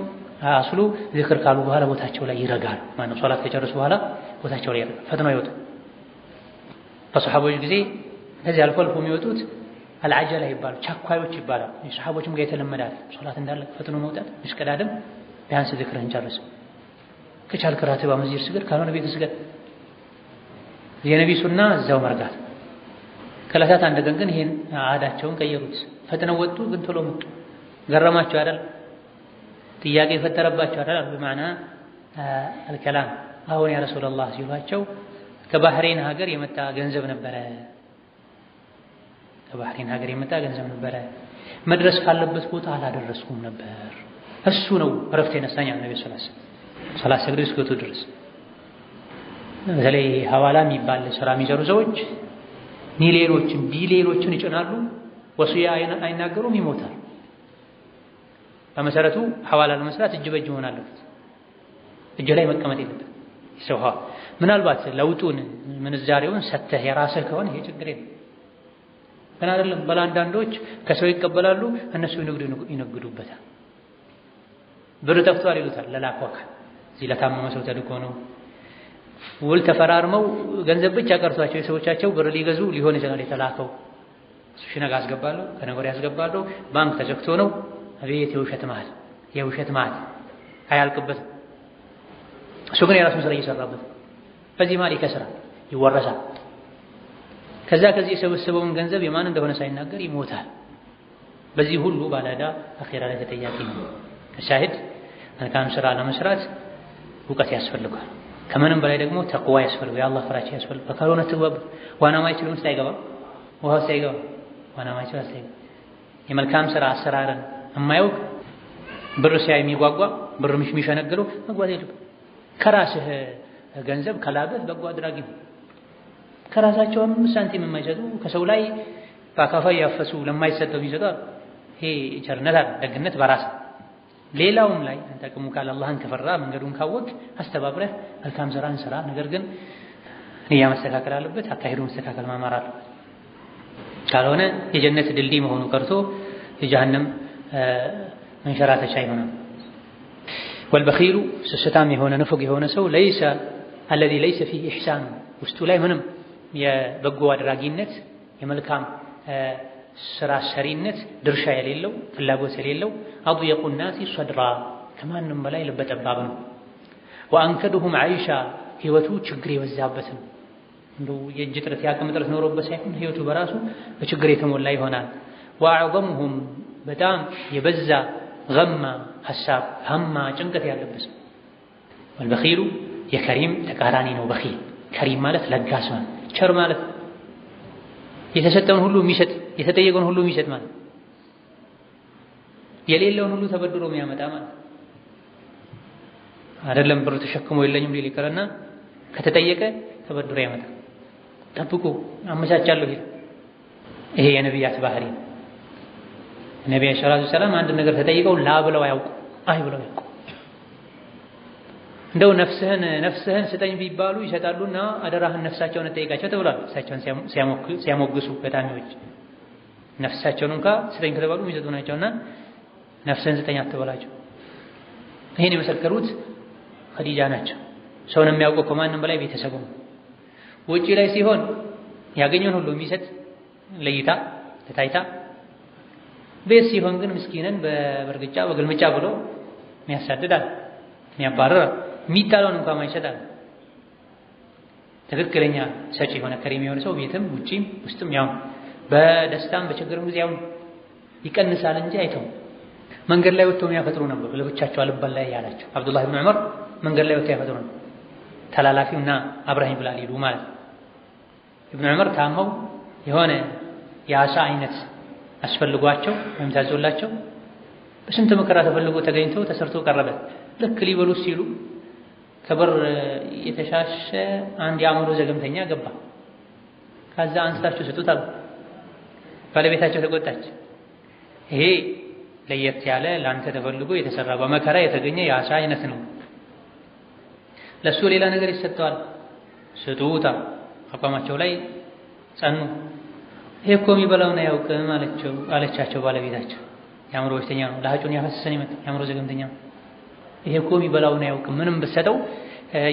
B: አስሉ ዚክር ካሉ በኋላ ቦታቸው ላይ ይረጋሉ። ማነው ሶላት ከጨረሱ በኋላ ቦታቸው ላይ ይረጋሉ፣ ፈጥነው ይወጡ። በሰሐቦች ጊዜ ከዚህ አልፎ አልፎ የሚወጡት አልዓጀላ ይባላሉ፣ ቻኳዮች ይባላሉ። የሰሐቦችም ጋር የተለመደ አይደል። ሶላት እንዳለ ፈጥኖ መውጣት፣ መስቀዳደም፣ ቢያንስ ዚክርህን ጨርስ፣ ከቻልክ ራትባ መስጂድ ስገድ፣ ካልሆነ ቤት ስገድ። የነቢ ሱና እዛው መርጋት። ከዕለታት አንድ ቀን ግን ይሄን አዳቸውን ቀየሩት። ፈጥነው ወጡ፣ ግን ቶሎ መጡ። ገረማቸው አይደል? ጥያቄ የፈጠረባቸው አይደል? በማዕና አልከላም። አሁን ያ ረሱላህ ሲሏቸው ከባህሬን ሀገር የመጣ ገንዘብ ነበረ፣ መድረስ ካለበት ቦታ አላደረስኩም ነበር። እሱ ነው እረፍት የነሳኝ ነብዩ ሰለላሁ ዐለይሂ ወሰለም ሰላት ሰግደው እስኪወጡ ድረስ። በተለይ ሐዋላ የሚባል ስራ የሚሰሩ ሰዎች ሚሊዮኖችን ቢሊዮኖችን ይጭናሉ፣ ወሲያ አይናገሩም፣ ይሞታል። በመሰረቱ ሐዋላ ለመስራት እጅ በእጅ መሆን አለበት፣ እጅ ላይ መቀመጥ የለበት። ሰው ምናልባት ለውጡን ምንዛሬውን ሰተህ የራስህ ከሆነ ይሄ ችግር የለም። ግን አይደለም በላንዳንዶች ከሰው ይቀበላሉ፣ እነሱ ይነግዱበታል። ብር ጠፍቷል ይሉታል ለላኳካ። እዚህ ለታመመ ሰው ተልኮ ነው። ውል ተፈራርመው ገንዘብ ብቻ ቀርቷቸው የሰዎቻቸው ብር ሊገዙ ሊሆን ይችላል የተላከው። እሱ ሽነጋ አስገባለሁ ከነገር ያስገባለሁ፣ ባንክ ተዘግቶ ነው። አቤት የውሸት ማት አያልቅበትም። እሱ ግን የራሱን ስራ እየሰራበት በዚህ ማል ይከስራል፣ ይወረሳል። ከዚህ የሰበሰበውን ገንዘብ የማን እንደሆነ ሳይናገር ይሞታል። በዚህ ሁሉ ባለዕዳ አኺራ ላይ ተጠያቂ ነው። ሻሂድ መልካም ስራ ለመስራት እውቀት ያስፈልጋል። ከምንም በላይ ደግሞ ተቅዋ ያስፈልጋል፣ የአላህ ፍራቻ ያስፈልጋል። ካልሆነ ትግባብ ዋና ማይችል ውስጥ አይገባም፣ ውሃ ውስጥ አይገባም፣ ዋና ማይችል አይገባም። የመልካም ስራ አሰራርን የማያውቅ ብር ሲያይ የሚጓጓ ብር የሚሸነግለው መጓዝ የለበትም። ከራስህ ገንዘብ ከላብህ በጎ አድራጊ ነው። ከራሳቸው 5 ሳንቲም የማይሰጡ ከሰው ላይ በአካፋ ያፈሱ ለማይሰጠው ይሰጣል። ይሄ ቸርነት አይደል፣ ደግነት በራስ ሌላውም ላይ አንተ አቅሙ ካለ አላህን ከፈራ መንገዱን ካወቅ አስተባብረህ መልካም ስራን ስራ። ነገር ግን ንያ መስተካከል አለበት፣ አካሄዱ መስተካከል ማማር አለበት። ካልሆነ የጀነት ድልድይ መሆኑ ቀርቶ የጀሃነም መንሸራተቻ ይሆናል። ወልበኺሉ ስስታም የሆነ ንፉግ የሆነ ሰው ለይሰ አለዚ ለይሰ ፊህ ኢሕሳን ውስጡ ላይ ምንም የበጎ አድራጊነት የመልካም ስራ ሰሪነት ድርሻ የሌለው ፍላጎት የሌለው አድየቁ ናሲ ሰድራ ከማንም በላይ ልበ ጠባብ ነው። ወአንከዱሁም ዓይሻ ህይወቱ ችግር የበዛበት ነው። እንደው የእጅ ጥረት የአቅም ጥረት ኖሮበት ሳይሆን ህይወቱ በራሱ በችግር የተሞላ ይሆናል። ወአዕዘሙሁም በጣም የበዛ ገማ ሐሳብ ሀማ ጭንቀት ያለበት ነው። ወልበኺሉ የከሪም ተቃራኒ ነው። በኺል ከሪም ማለት ለጋስ ማለት ቸር ማለት የተሰጠውን ሁሉ የሚሰጥ የተጠየቀውን ሁሉ የሚሰጥ ማለት የሌለውን ሁሉ ተበድሮ የሚያመጣ ማለት አይደለም። ብር ተሸክሞ የለኝም ሊል ይቀርና ከተጠየቀ ተበድሮ ያመጣ። ጠብቁ አመቻቻለሁ ይሄ የነቢያት ባህሪ ነው። ነቢዩ ሰለላሁ ዐለይሂ ወሰለም አንድ ነገር ተጠይቀው ላ ብለው አያውቁ፣ አይ ብለው አያውቁ። እንደው ነፍስህን ስጠኝ ቢባሉ ይሰጣሉና አደራህን ነፍሳቸውን ጠይቃቸው ተብሏል። እሳቸውን ሲያሞግሱ ገጣሚዎች ነፍሳቸውን እንኳ ስጠኝ ከተባሉ የሚሰጡ ናቸውና ነፍስህን ስጠኝ አትበላቸው። ይሄን የመሰከሩት ኸዲጃ ናቸው። ሰውን የሚያውቀው ከማንም በላይ ቤተሰቡ። ውጪ ላይ ሲሆን ያገኘውን ሁሉ የሚሰጥ ለይታ ታይታ ቤት ሲሆን ግን ምስኪንን በእርግጫ በግልምጫ ብሎ የሚያሳድዳል፣ የሚያባርራል፣ የሚጣለውን እንኳን ማይሰጣል። ትክክለኛ ሰጪ የሆነ ከሪም የሆነ ሰው ቤትም ውጪም ውስጥም ያው በደስታም በችግርም ጊዜ ያው ይቀንሳል እንጂ አይተው። መንገድ ላይ ወጥተው የሚያፈጥሩ ነበር ለብቻቸው አልባል ላይ ያላቸው አብዱላህ ኢብኑ ዑመር መንገድ ላይ ወጥተው ያፈጥሩ ነበር። ተላላፊውና አብራሂም ብላ ሊሉ ማለት ኢብኑ ዑመር ታመው የሆነ የአሳ አይነት አስፈልጓቸው ወይም ታዞላቸው በስንት መከራ ተፈልጎ ተገኝተው ተሰርቶ ቀረበ። ልክ ሊበሉ ሲሉ ከበር የተሻሸ አንድ የአእምሮ ዘገምተኛ ገባ። ከዛ አንስታችሁ ስጡት አሉ። ባለቤታቸው ተቆጣች። ይሄ ለየት ያለ ላንተ ተፈልጎ የተሰራ በመከራ የተገኘ የአሳ አይነት ነው፣ ለሱ ሌላ ነገር ይሰጠዋል፣ ስጡት። አቋማቸው ላይ ጸኑ። ይሄ እኮ የሚበላውን አያውቅም አለቻቸው ባለቤታቸው። የአእምሮ በሽተኛ ነው፣ ለሀጩን ያፈሰሰን ይመጣ የአእምሮ ዘገምተኛ ነው። ይሄ እኮ የሚበላውን አያውቅም፣ ምንም ብትሰጠው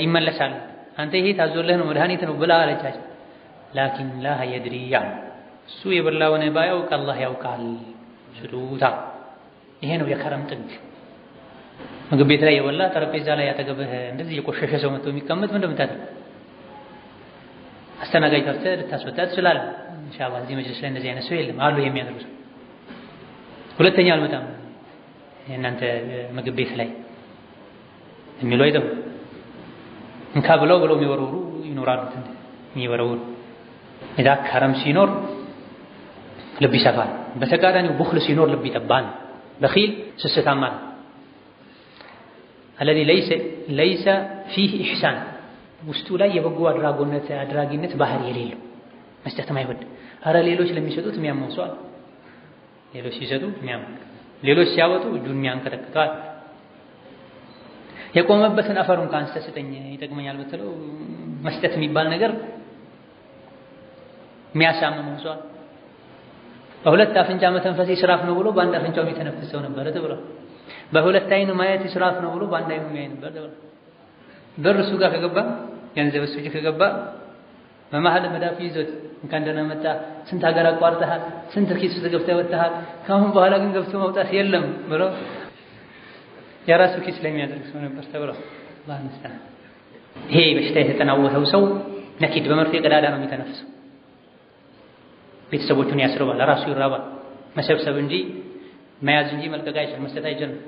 B: ይመለሳል፣ አንተ ይሄ ታዞልህ ነው መድኃኒት ነው ብላ አለቻቸው። ላኪን ላህ የድሪ ያሉ እሱ የበላውን ባያውቅ አላህ ያውቃል፣ ስጡታ። ይሄ ነው የከረም ጥግ። ምግብ ቤት ላይ የበላ ጠረጴዛ ላይ ያጠገብህ እንደዚህ የቆሸሸ ሰው መጥቶ የሚቀመጥ ምን እንደምታደርግ አስተናጋጅ ጠርተህ ልታስወጣ ትችላለህ። ኢንሻአላህ እዚህ መጅልስ ላይ እንደዚህ አይነት ሰው የለም አሉ የሚያደርጉ ሰው። ሁለተኛ አልመጣም የእናንተ ምግብ ቤት ላይ የሚሉ አይደለም። እንካ ብለው የሚወረውሩ ይኖራሉ። የሚወረውሩ እዛ ከረም ሲኖር ልብ ይሰፋል። በተቃራኒው ቡኽል ሲኖር ልብ ይጠባል። በኺል ስስታማ الذي ليس فيه إحسان ውስጡ ላይ የበጎ አድራጊነት ባህሪ የሌለው መስጠት ማይወድ። አረ ሌሎች ለሚሰጡት የሚያመው ሰው ሌሎች ሲሰጡ የሚያመው፣ ሌሎች ሲያወጡ እጁን የሚያንቀጠቅጠዋል። የቆመበትን አፈር እንኳን ስጠኝ ይጠቅመኛል ብትለው መስጠት የሚባል ነገር የሚያሳምመው ሰው። በሁለት አፍንጫ መተንፈስ ኢስራፍ ነው ብሎ በአንድ አፍንጫው የሚተነፍሰው ነበር ተብሏል። በሁለት አይን ማየት ኢስራፍ ነው ብሎ በአንድ አይኑ የሚያይ ነበር ተብሏል። ብር እሱ ጋር ከገባ ገንዘብ እሱ እጅ ከገባ በመሀል መዳፍ ይዞት እንኳን ደህና መጣ፣ ስንት ሀገር አቋርጠሃል፣ ስንት ኪስ ውስጥ ገብተህ ወጥተሃል፣ ካሁን በኋላ ግን ገብቶ መውጣት የለም ብሎ የራሱ ኪስ ለሚያደርግ ሰው ነበር ተብሏል። አላህ ይመስገን። ይሄ በሽታ የተጠናወተው ሰው ነኪድ በመርፌ ቀዳዳ ነው የሚተነፍሰው። ቤተሰቦቹን ያስርባል፣ ራሱ ይራባል። መሰብሰብ እንጂ መያዝ እንጂ መልቀቅ አይችልም፣ መስጠት አይችልም።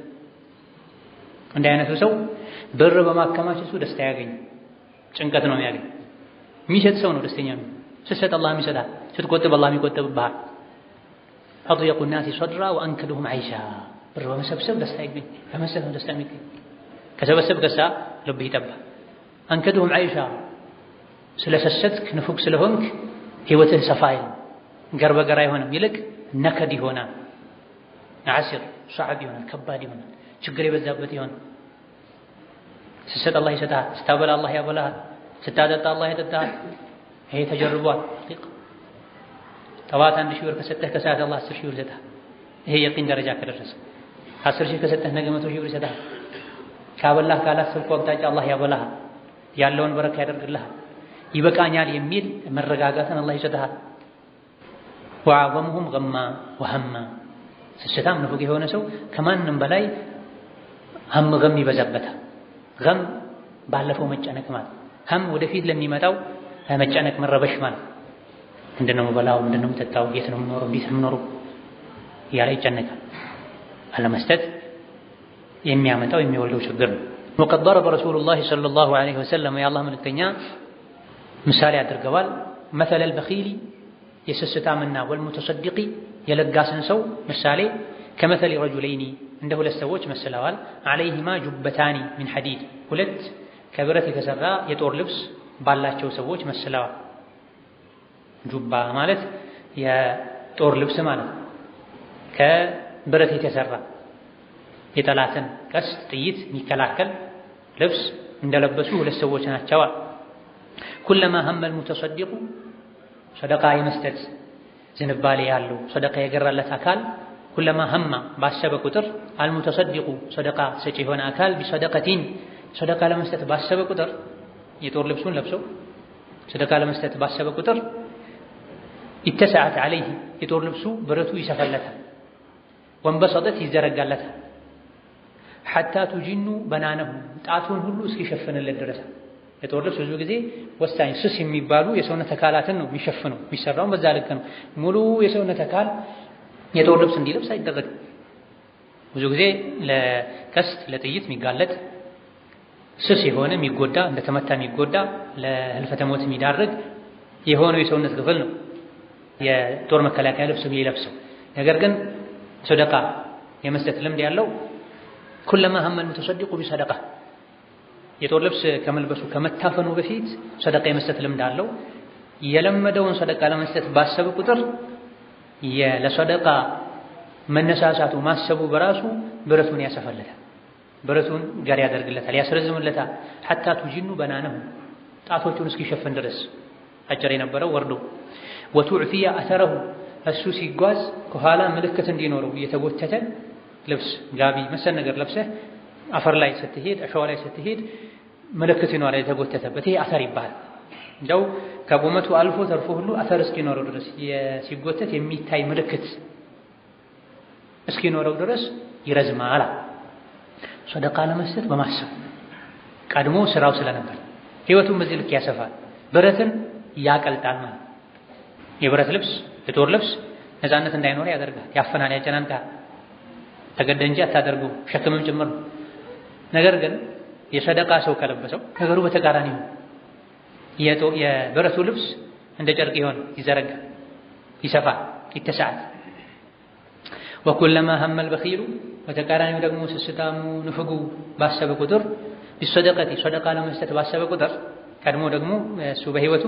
B: እንዲህ አይነቱ ሰው ብር በማከማቸቱ ደስታ ያገኝ፣ ጭንቀት ነው የሚያገኝ። የሚሰጥ ሰው ነው ደስተኛ ነው። ስትሰጥ አላህ ይሰጣል፣ ስትቆጥብ አላህ ይቆጥብብሃል። አጥየቁ الناس صدرا وانكدهم عيشا። ብር በመሰብሰብ ደስታ ይገኝ፣ በመስጠት ነው ደስታ የሚገኝ። ከሰበሰብ ከሳ ልብህ ይጠባል። አንከዱሁም አይሻ፣ ስለሰሰትክ ንፉግ ስለሆንክ ህይወትህ ሰፋ ይላል፣ ገር በገር አይሆንም፣ ይልቅ ነከድ ይሆናል፣ ዓሲር ሷዕብ ይሆናል፣ ከባድ ይሆናል፣ ችግር የበዛበት ይሆናል። ስትሰጥ አላህ ይሰጣል፣ ስታበላ አላህ ያበላሃል፣ ስታጠጣ አላህ ያጠጣሃል። ይሄ ተጀርቧል። ጠዋት 1000 ብር ከሰጠህ ከሰዓት አላህ 10 ሺህ ብር ይሰጣል። ይሄ የቂን ደረጃ ከደረሰ 10 ሺህ ከሰጠህ ነገ 100 ሺህ ብር ይሰጣል። ካበላህ ካላሰብከው አቅጣጫ አላህ ያበላሃል፣ ያለውን በረካ ያደርግልሃል። ይበቃኛል የሚል መረጋጋትን አላህ ይሰጣል። ወአዘሙሁም ገማ ወሀማ። ስስታም ንፉግ የሆነ ሰው ከማንም በላይ ሀም ገም ይበዛበታል። ገም ባለፈው መጨነቅ ማለት፣ ሀም ወደፊት ለሚመጣው መጨነቅ መረበሽ ማለት። ምንድነው የምበላው፣ ምንድነው የምጠጣው፣ የት ነው የምኖረው፣ እንዴት ነው የምኖረው እያለ ይጨነቃል። አለመስጠት የሚያመጣው የሚወልደው ችግር ነው። ወቀድ ضرب رسول الله صلى الله عليه وسلم የአላህ መልእክተኛ ምሳሌ አድርገዋል። مثل البخيل የስስታምና والمتصدق የለጋስን ሰው ምሳሌ ከመثل رجلين እንደ ሁለት ሰዎች መስለዋል። عليهما جبتان من حديد ሁለት ከብረት የተሰራ የጦር ልብስ ባላቸው ሰዎች መስለዋል። ጁባ ማለት የጦር ልብስ ማለት ከብረት የተሰራ የጠላትን ቀስት ጥይት የሚከላከል ልብስ እንደለበሱ ሁለት ሰዎች ናቸው። ኩለማ هم المتصدق ሰደቃ የመስጠት ዝንባሌ ያለው ሰደቃ የገራለት አካል ኩለማ هم ባሰበ ቁጥር المتصدق ሰደቃ ሰጪ የሆነ አካል ቢሰደቀቲን ሰደቃ ለመስጠት ባሰበ ቁጥር የጦር ልብሱን ለብሶ ሰደቃ ለመስጠት ባሰበ ቁጥር ኢተሰዐት ዐለይህ የጦር ልብሱ ብረቱ ይሰፋለታል፣ ወንበሰጠት ይዘረጋለታል፣ ሐታ ቱጂኑ በናነሁ ጣቱን ሁሉ እስኪሸፍንለት ድረስ። የጦር ልብስ ብዙ ጊዜ ወሳኝ ስስ የሚባሉ የሰውነት አካላትን ነው የሚሸፍነው። የሚሰራውን በዛ ልክ ነው። ሙሉ የሰውነት አካል የጦር ልብስ እንዲለብስ አይደረግም። ብዙ ጊዜ ለቀስት ለጥይት የሚጋለጥ ስስ የሆነ የሚጎዳ እንደተመታ የሚጎዳ ለህልፈተ ሞት የሚዳርግ የሆነው የሰውነት ክፍል ነው የጦር መከላከያ ልብስ የሚለብሰው። ነገር ግን ሰደቃ የመስጠት ልምድ ያለው ኩለማ ሀመል ሙተሰዲቁ ቢሰደቃ የጦር ልብስ ከመልበሱ ከመታፈኑ በፊት ሰደቃ የመስጠት ልምድ አለው። የለመደውን ሰደቃ ለመስጠት ባሰበ ቁጥር ለሰደቃ መነሳሳቱ ማሰቡ በራሱ ብረቱን ያሰፋለታል፣ ብረቱን ጋር ያደርግለታል፣ ያስረዝምለታል። ሐታ ቱጂኑ በናነሁ ጣቶቹን እስኪሸፍን ድረስ አጭር የነበረው ወርዶ ወቱዕፊያ አተረሁ እሱ ሲጓዝ ከኋላ ምልክት እንዲኖረው እየተጎተተ ልብስ ጋቢ መሰል ነገር ለብሰህ አፈር ላይ ስትሄድ አሸዋ ላይ ስትሄድ ምልክት ይኖራል የተጎተተበት። ይሄ አተር ይባላል። እንደው ከቁመቱ አልፎ ተርፎ ሁሉ አተር እስኪኖረው ድረስ ሲጎተት የሚታይ ምልክት እስኪኖረው ድረስ ይረዝማል። ሰደቃ ለመስጠት በማሰብ ቀድሞ ስራው ስለነበር ህይወቱን በዚህ ልክ ያሰፋል። ብረትን ያቀልጣል ማለት የብረት ልብስ የጦር ልብስ ነፃነት እንዳይኖር ያደርጋል፣ ያፈናል፣ ያጨናንቃል። ተገደ እንጂ አታደርገው ሸክምም ጭምር ነው። ነገር ግን የሰደቃ ሰው ከለበሰው ነገሩ በተቃራኒ ነው። የብረቱ ልብስ እንደ ጨርቅ ይሆን ይዘረጋል፣ ይሰፋል፣ ይተሰዓል። ወኩለማ ሀመል በኺሉ በተቃራኒው ደግሞ ስስታሙ ንፍጉ ባሰበ ቁጥር ቢሰደቀቲ ሰደቃ ለመስጠት ባሰበ ቁጥር ቀድሞ ደግሞ እሱ በህይወቱ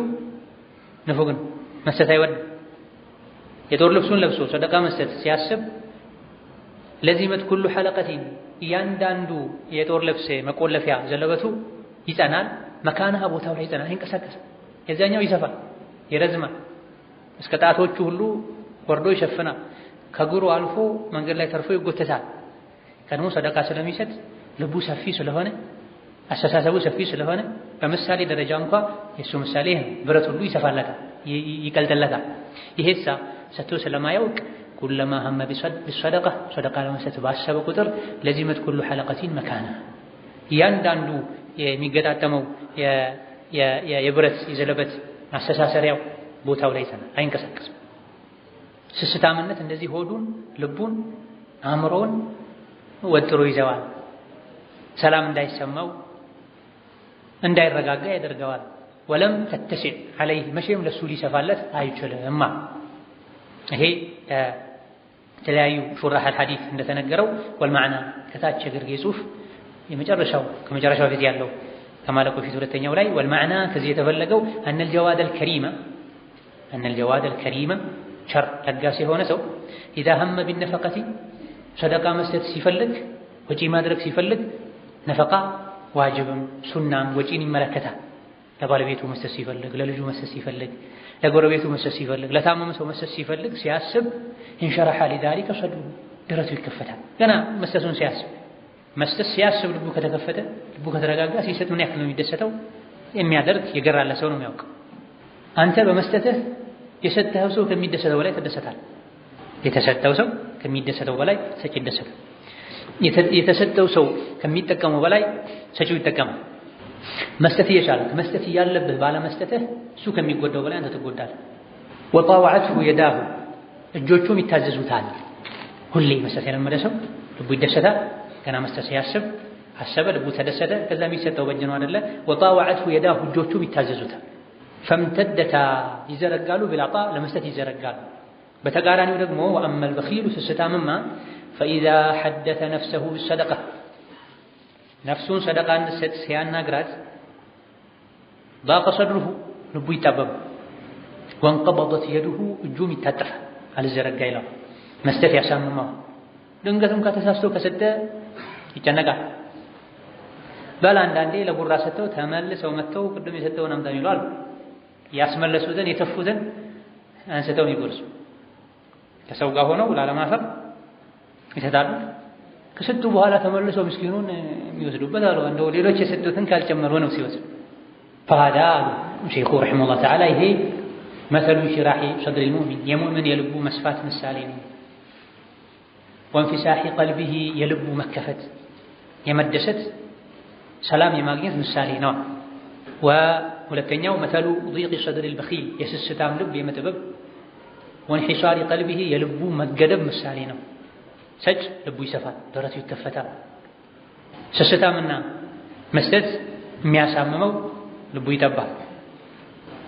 B: ንፉግን መስጠት አይወድም። የጦር ልብሱን ለብሶ ሰደቃ መስጠት ሲያስብ ለዚመት ኩሉ ሐለቀቲን እያንዳንዱ የጦር ልብስ መቆለፊያ ዘለበቱ ይጸናል። መካናሃ ቦታው ላይ ይጸናል፣ አይንቀሳቀስም። የዛኛው ይሰፋል፣ ይረዝማል፣ እስከ ጣቶቹ ሁሉ ወርዶ ይሸፍናል። ከእግሩ አልፎ መንገድ ላይ ተርፎ ይጎተታል። ቀድሞ ሰደቃ ስለሚሰጥ ልቡ ሰፊ ስለሆነ አስተሳሰቡ ሰፊ ስለሆነ በምሳሌ ደረጃ እንኳ የእሱ ምሳሌ ብረት ሁሉ ይሰፋለታል፣ ይቀልጥለታል። ይሄሳ ሰጥቶ ስለማያውቅ ኩለማ ሀመ ቢሰደቃ ሰደቃ ለመስጠት ባሰበ ቁጥር ለዚመት ኩሉ ሐለቀቲን መካና እያንዳንዱ የሚገጣጠመው የብረት የዘለበት ማስተሳሰሪያው ቦታው ላይ ይጸናል፣ አይንቀሳቀስም። ስስታምነት እንደዚህ ሆዱን ልቡን አእምሮውን ወጥሮ ይዘዋል። ሰላም እንዳይሰማው እንዳይረጋጋ ያደርገዋል። ወለም ተተሲዕ ዐለይህ መቼም ለሱ ሊሰፋለት አይችልም። ይሄ የተለያዩ ሹራህ አልሐዲስ እንደተነገረው ወልማዕና ከታች ግርጌ ጽሑፍ ከመጨረሻው ፊት ያለው ከማለቁ ፊት ሁለተኛው ላይ ወልማዕና ከዚህ የተፈለገው አነል ጀዋደል ከሪመ ቸር ለጋስ የሆነ ሰው ኢዛ ሀመ ቢነፈቀቲ ሰደቃ መስጠት ሲፈልግ ወጪ ማድረግ ሲፈልግ ነፈቃ ዋጅብም ሱናም ወጪን ይመለከታል። ለባለቤቱ መስጠት ሲፈልግ፣ ለልጁ መስጠት ሲፈልግ፣ ለጎረቤቱ መስጠት ሲፈልግ፣ ለታመመ ሰው መስጠት ሲፈልግ ሲያስብ ኢንሸረሐ ሊዛሊከ ሰድሩ ደረቱ ይከፈታል። ገና መስጠቱን ሲያስብ ልቡ ከተከፈተ ልቡ ከተረጋጋ ሲሰጥ ምን ያክል ነው የሚደሰተው የሚያደርግ የገራለ ሰው ነው የሚያውቅ። አንተ በመስጠትህ የሰጠኸው ሰው ከሚደሰተው በላይ ተደሰታል። የተሰጠው ሰው ከሚደሰተው በላይ ሰጪ ይደሰታል። የተሰጠው ሰው ከሚጠቀመው በላይ ሰጪው ይጠቀማል። መስጠት እየቻልክ መስጠት እያለብህ ባለመስጠትህ እሱ ከሚጎዳው በላይ አንተ ትጎዳለህ። ወጣወዐትሁ የዳሁ እጆቹም ይታዘዙታል። ሁሌ መስጠት የለመደ ሰው ልቡ ይደሰታል። ገና መስጠት ሲያስብ አሰበ፣ ልቡ ተደሰተ። ከዛ የሚሰጠው በእጅ ነው አይደለ? ወጣወዐትሁ የዳሁ እጆቹም ይታዘዙታል። ፈምተደታ ይዘረጋሉ፣ ቢልዐጣ ለመስጠት ይዘረጋሉ። በተቃራኒው ደግሞ ወአመል በኺሉ ስስታምማ ፈኢዛ ሐደተ ነፍሰሁ ቢሰደቃ ነፍሱን ሰደቃ እንድትሰጥ ሲያናግራት ዳቀ ሰድሩሁ ልቡ ይጣበባል። ወንቀበضት የዱሁ እጁም ይታጠፋል፣ አልዘረጋ ይላል። መስጠት ያሳምመዋል። ድንገትም ከተሳስቶ ከሰጠ ይጨነቃል። በል አንዳንዴ ለጉራ ሰጥተው ተመልሰው መጥተው ቅድም የሰጠውን አምጣ ይሉ አሉ። ያስመለሱትን የተፉትን አንስተው ይጎርሱ ከሰው ጋር ሆነው ላለማፈር ይሰጣሉ። ከሰጡ በኋላ ተመልሰው ምስኪኑን የሚወስዱበት አሉ። እንደው ሌሎች የሰጡትን ካልጨመሩ ነው ሲወስዱ። ፈሃዳ ሼኹ ረሒመሁላህ ተዓላ ይሄ መሰሉ ሽራሒ ሰድሪል ሙእሚን የሙእምን የልቡ መስፋት ምሳሌ ነው። ወንፊሳሒ ቀልቢሂ የልቡ መከፈት የመደሰት ሰላም የማግኘት ምሳሌ ነው። ወሁለተኛው መሰሉ ዲቅ ሰድሪል በኺል የስስታም ልብ የመጥበብ ወንሒሳሪ ቀልቢሂ የልቡ መገደብ ምሳሌ ነው። ሰጭ ልቡ ይሰፋል፣ ደረቱ ይከፈታል። ስስታምና መስጠት የሚያሳምመው ልቡ ይጠባል፣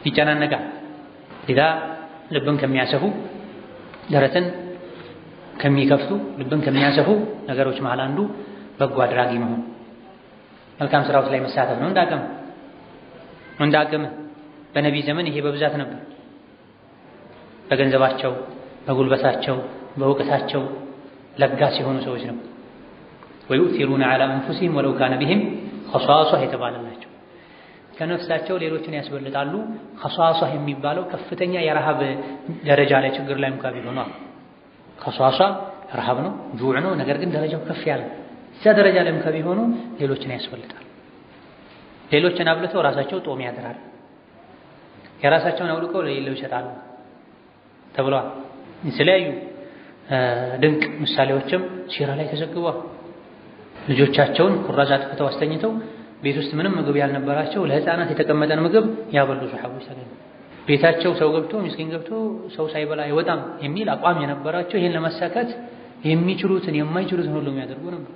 B: ይጨናነቃል። ሊዛ ልብን ከሚያሰፉ ደረትን ከሚከፍቱ ልብን ከሚያሰፉ ነገሮች መሃል አንዱ በጎ አድራጊ መሆን፣ መልካም ስራዎች ላይ መሳተፍ ነው። እንዳቅም በነቢይ ዘመን ይሄ በብዛት ነበር። በገንዘባቸው፣ በጉልበታቸው፣ በእውቀታቸው ለጋስ የሆኑ ሰዎች ነው። ወዩእሲሩነ ዐላ አንፉሲሂም ወለው ካነ ቢሂም ኸሷሷ የተባለላቸው ከነፍሳቸው ሌሎችን ያስበልጣሉ። ኸሷሷ የሚባለው ከፍተኛ የረሃብ ደረጃ ላይ ችግር ላይ እንኳ ቢሆኑ ኸሷሷ ረሃብ ነው፣ ጁዕ ነው። ነገር ግን ደረጃው ከፍ ያለ እዛ ደረጃ ላይ እንኳ ቢሆኑ ሌሎችን ያስበልጣሉ። ሌሎችን አብልተው ራሳቸው ጦም ያድራሉ። የራሳቸውን አውልቀው ለሌለው ይሰጣሉ ተብሏል። የተለያዩ ድንቅ ምሳሌዎችም ሲራ ላይ ተዘግቧል። ልጆቻቸውን ኩራዝ አጥፍተው አስተኝተው ቤት ውስጥ ምንም ምግብ ያልነበራቸው ለህፃናት የተቀመጠን ምግብ ያበሉ ሱሐቦች ተገኙ። ቤታቸው ሰው ገብቶ ምስኪን ገብቶ ሰው ሳይበላ አይወጣም የሚል አቋም የነበራቸው ይሄን ለማሳካት የሚችሉትን የማይችሉትን ሁሉ የሚያደርጉ ነበር።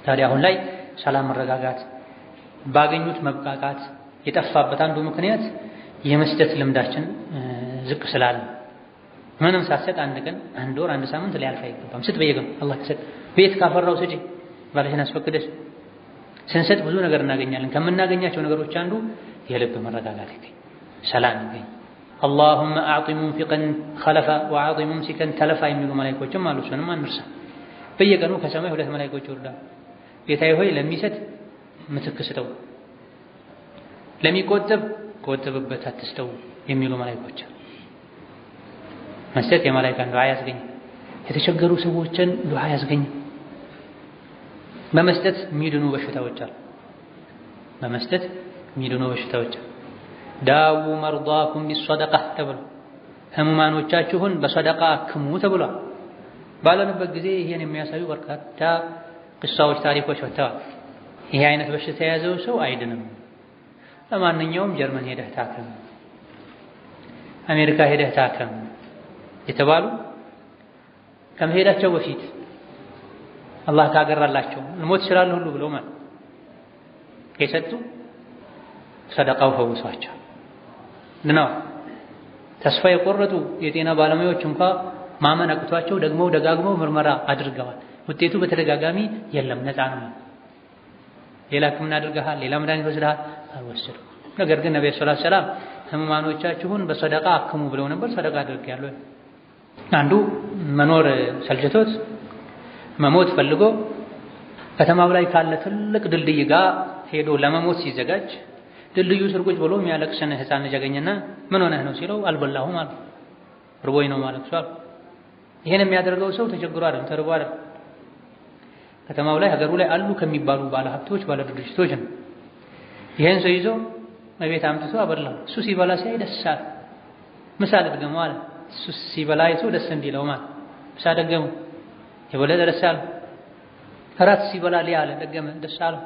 B: ታዲያ አሁን ላይ ሰላም፣ መረጋጋት፣ ባገኙት መብቃቃት የጠፋበት አንዱ ምክንያት የመስጠት ልምዳችን ዝቅ ስላለ ምንም ሳትሰጥ አንድ ቀን፣ አንድ ወር፣ አንድ ሳምንት ሊያልፍ አይገባም። ስጥ በየቀኑ አላህ ከሰጥ ቤት ካፈራው ስጪ ባለሽን አስፈቅደሽ ስንሰጥ ብዙ ነገር እናገኛለን። ከምናገኛቸው ነገሮች አንዱ የልብ መረጋጋት ይገኝ፣ ሰላም ይገኝ። አላሁመ አዕጢ ሙንፊቀን ኸለፈ ወአዕጢ ሙምሲከን ተለፋ የሚሉ መላእክቶችም አሉ። እሱንም አንርሳ። በየቀኑ ከሰማይ 2 መላእክቶች ይወርዳሉ። ጌታዬ ሆይ ለሚሰጥ ምትክ ስጠው፣ ለሚቆጥብ ቆጥብበት አትስጠው የሚሉ መላእክቶች። መስጠት የመላእክትን ዱዓ ያስገኝ፣ የተቸገሩ ሰዎችን ዱዓ ያስገኝ። በመስጠት የሚድኑ በሽታዎች አሉ። በመስጠት የሚድኑ በሽታዎች ዳው መርዳኩም ቢሰደቃ ተብሎ ህሙማኖቻችሁን በሰደቃ አክሙ ተብሏል። ባለንበት ጊዜ ይሄን የሚያሳዩ በርካታ ቅሳዎች፣ ታሪኮች ወጥተዋል። ይሄ አይነት በሽታ የያዘው ሰው አይድንም። ለማንኛውም ጀርመን ሄደህ ታከም፣ አሜሪካ ሄደህ ታከም የተባሉ ከመሄዳቸው በፊት አላህ ካገራላቸው ልሞት ይችላል ሁሉ ብለው ማለት የሰጡ ሰደቃው ፈውሷቸው ነው። ተስፋ የቆረጡ የጤና ባለሙያዎች እንኳ ማመን አቅቷቸው ደግሞ ደጋግመው ምርመራ አድርገዋል። ውጤቱ በተደጋጋሚ የለም፣ ነፃ ነው። ሌላ ሕክምና አድርገሃል፣ ሌላ መድኃኒት ወስደሃል፣ አልወሰድኩም። ነገር ግን ነብዩ ሰለላሁ ዐለይሂ ወሰለም ህሙማኖቻችሁን በሰደቃ አክሙ ብለው ነበር። ሰደቃ አድርጌያለሁ። አንዱ መኖር ሰልችቶት መሞት ፈልጎ ከተማው ላይ ካለ ትልቅ ድልድይ ጋር ሄዶ ለመሞት ሲዘጋጅ ድልድዩ ስር ቁጭ ብሎ የሚያለቅስን ህፃን ልጅ አገኘና ምን ሆነህ ነው ሲለው አልበላሁም አለ። ርቦኝ ነው ማለት ነው። ይሄን የሚያደርገው ሰው ተቸግሮ አይደለም፣ ተርቦ አይደለም። ከተማው ላይ ሀገሩ ላይ አሉ ከሚባሉ ባለ ሀብቶች፣ ባለ ድርጅቶች ነው። ይሄን ሰው ይዞ በቤት አምጥቶ አበላው። እሱ ሲበላ ሲያይ ደስ አለ። ምሳ አድርገው አለ። እሱ ሲበላ አይቶ ደስ እንዲለው ማለት ምሳ ደገሙ፣ የበለጠ ደስ አለ። እራት ሲበላ ሊያለ ደገመ፣ ደስ አለ።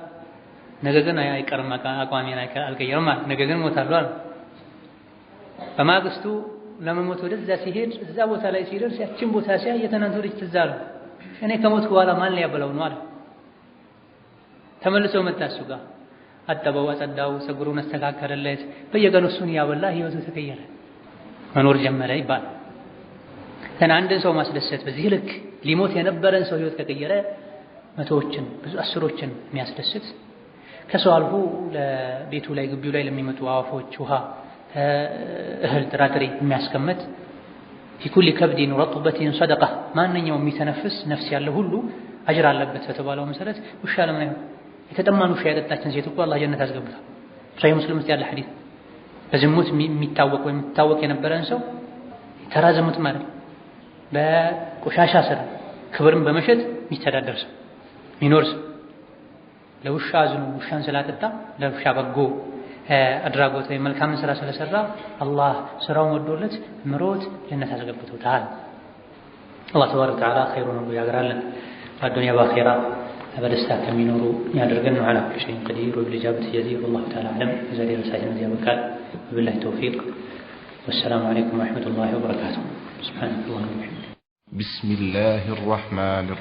B: ነገ ግን አይቀርም አቋሜን አልቀየርም ማለት ነገ ግን እሞታለሁ አለ። በማግስቱ ለመሞት ወደዛ ሲሄድ እዛ ቦታ ላይ ሲደርስ ያችን ቦታ ሲያይ የትናንት ልጅ ትዝ አለው። እኔ ከሞትኩ በኋላ ማን ሊያበላው ነው አለ። ተመልሶ መጣ እሱ ጋር አጠበው፣ አጸዳው፣ ፀጉሩን አስተካከለለት። በየቀኑ እሱን ያበላ ህይወቱ ተቀየረ፣ መኖር ጀመረ ይባላል። አንድን ሰው ማስደሰት በዚህ ልክ ሊሞት የነበረን ሰው ህይወት ከቀየረ መቶዎችን ብዙ አስሮችን የሚያስደስት ከሰው አልፎ ለቤቱ ላይ ግቢው ላይ ለሚመጡ አዋፎች ውሃ፣ እህል፣ ጥራጥሬ የሚያስቀምጥ في كل كبد رطبة صدقة ማንኛውም የሚተነፍስ ነፍስ ያለው ሁሉ አጅር አለበት በተባለው መሰረት ውሻ ለምን አይሆን? የተጠማን ውሻ ያጠጣችን ሴት እኮ አላህ ጀነት አስገብቷል። ሶሒህ ሙስሊም ውስጥ ያለ ሐዲስ። በዝሙት የሚታወቅ ወይ የሚታወቅ የነበረን ሰው ተራ ዝሙት ማለት በቆሻሻ ስራ ክብርን በመሸጥ የሚተዳደር ሰው የሚኖር ሰው ለውሻ አዝኖ ውሻን ስላጠጣ ለውሻ በጎ አድራጎት ወይ መልካም ስራ ስለሰራ አላህ ስራውን ወዶለት ምሮት ጀነት አስገብቶታል። አላህ ተባረከ ወተዓላ ኸይሩን ሁሉ ያግራልን በዱንያ በአኺራ በደስታ ከሚኖሩ ያደርገን። ወዐላ ኩሊ ሸይኢን ቀዲር ወቢልኢጃበቲ ጀዲር ወላሁ ተዓላ አዕለም። በዛሬ ርዕሳችን እዚህ ያበቃል። ወቢላሂ ተውፊቅ ወሰላሙ ዐለይኩም ወረሕመቱላሂ ወበረካቱሁ። ሱብሓነከ አላሁመ ወቢሐምዲክ።
C: ቢስሚላሂር ረሕማኒር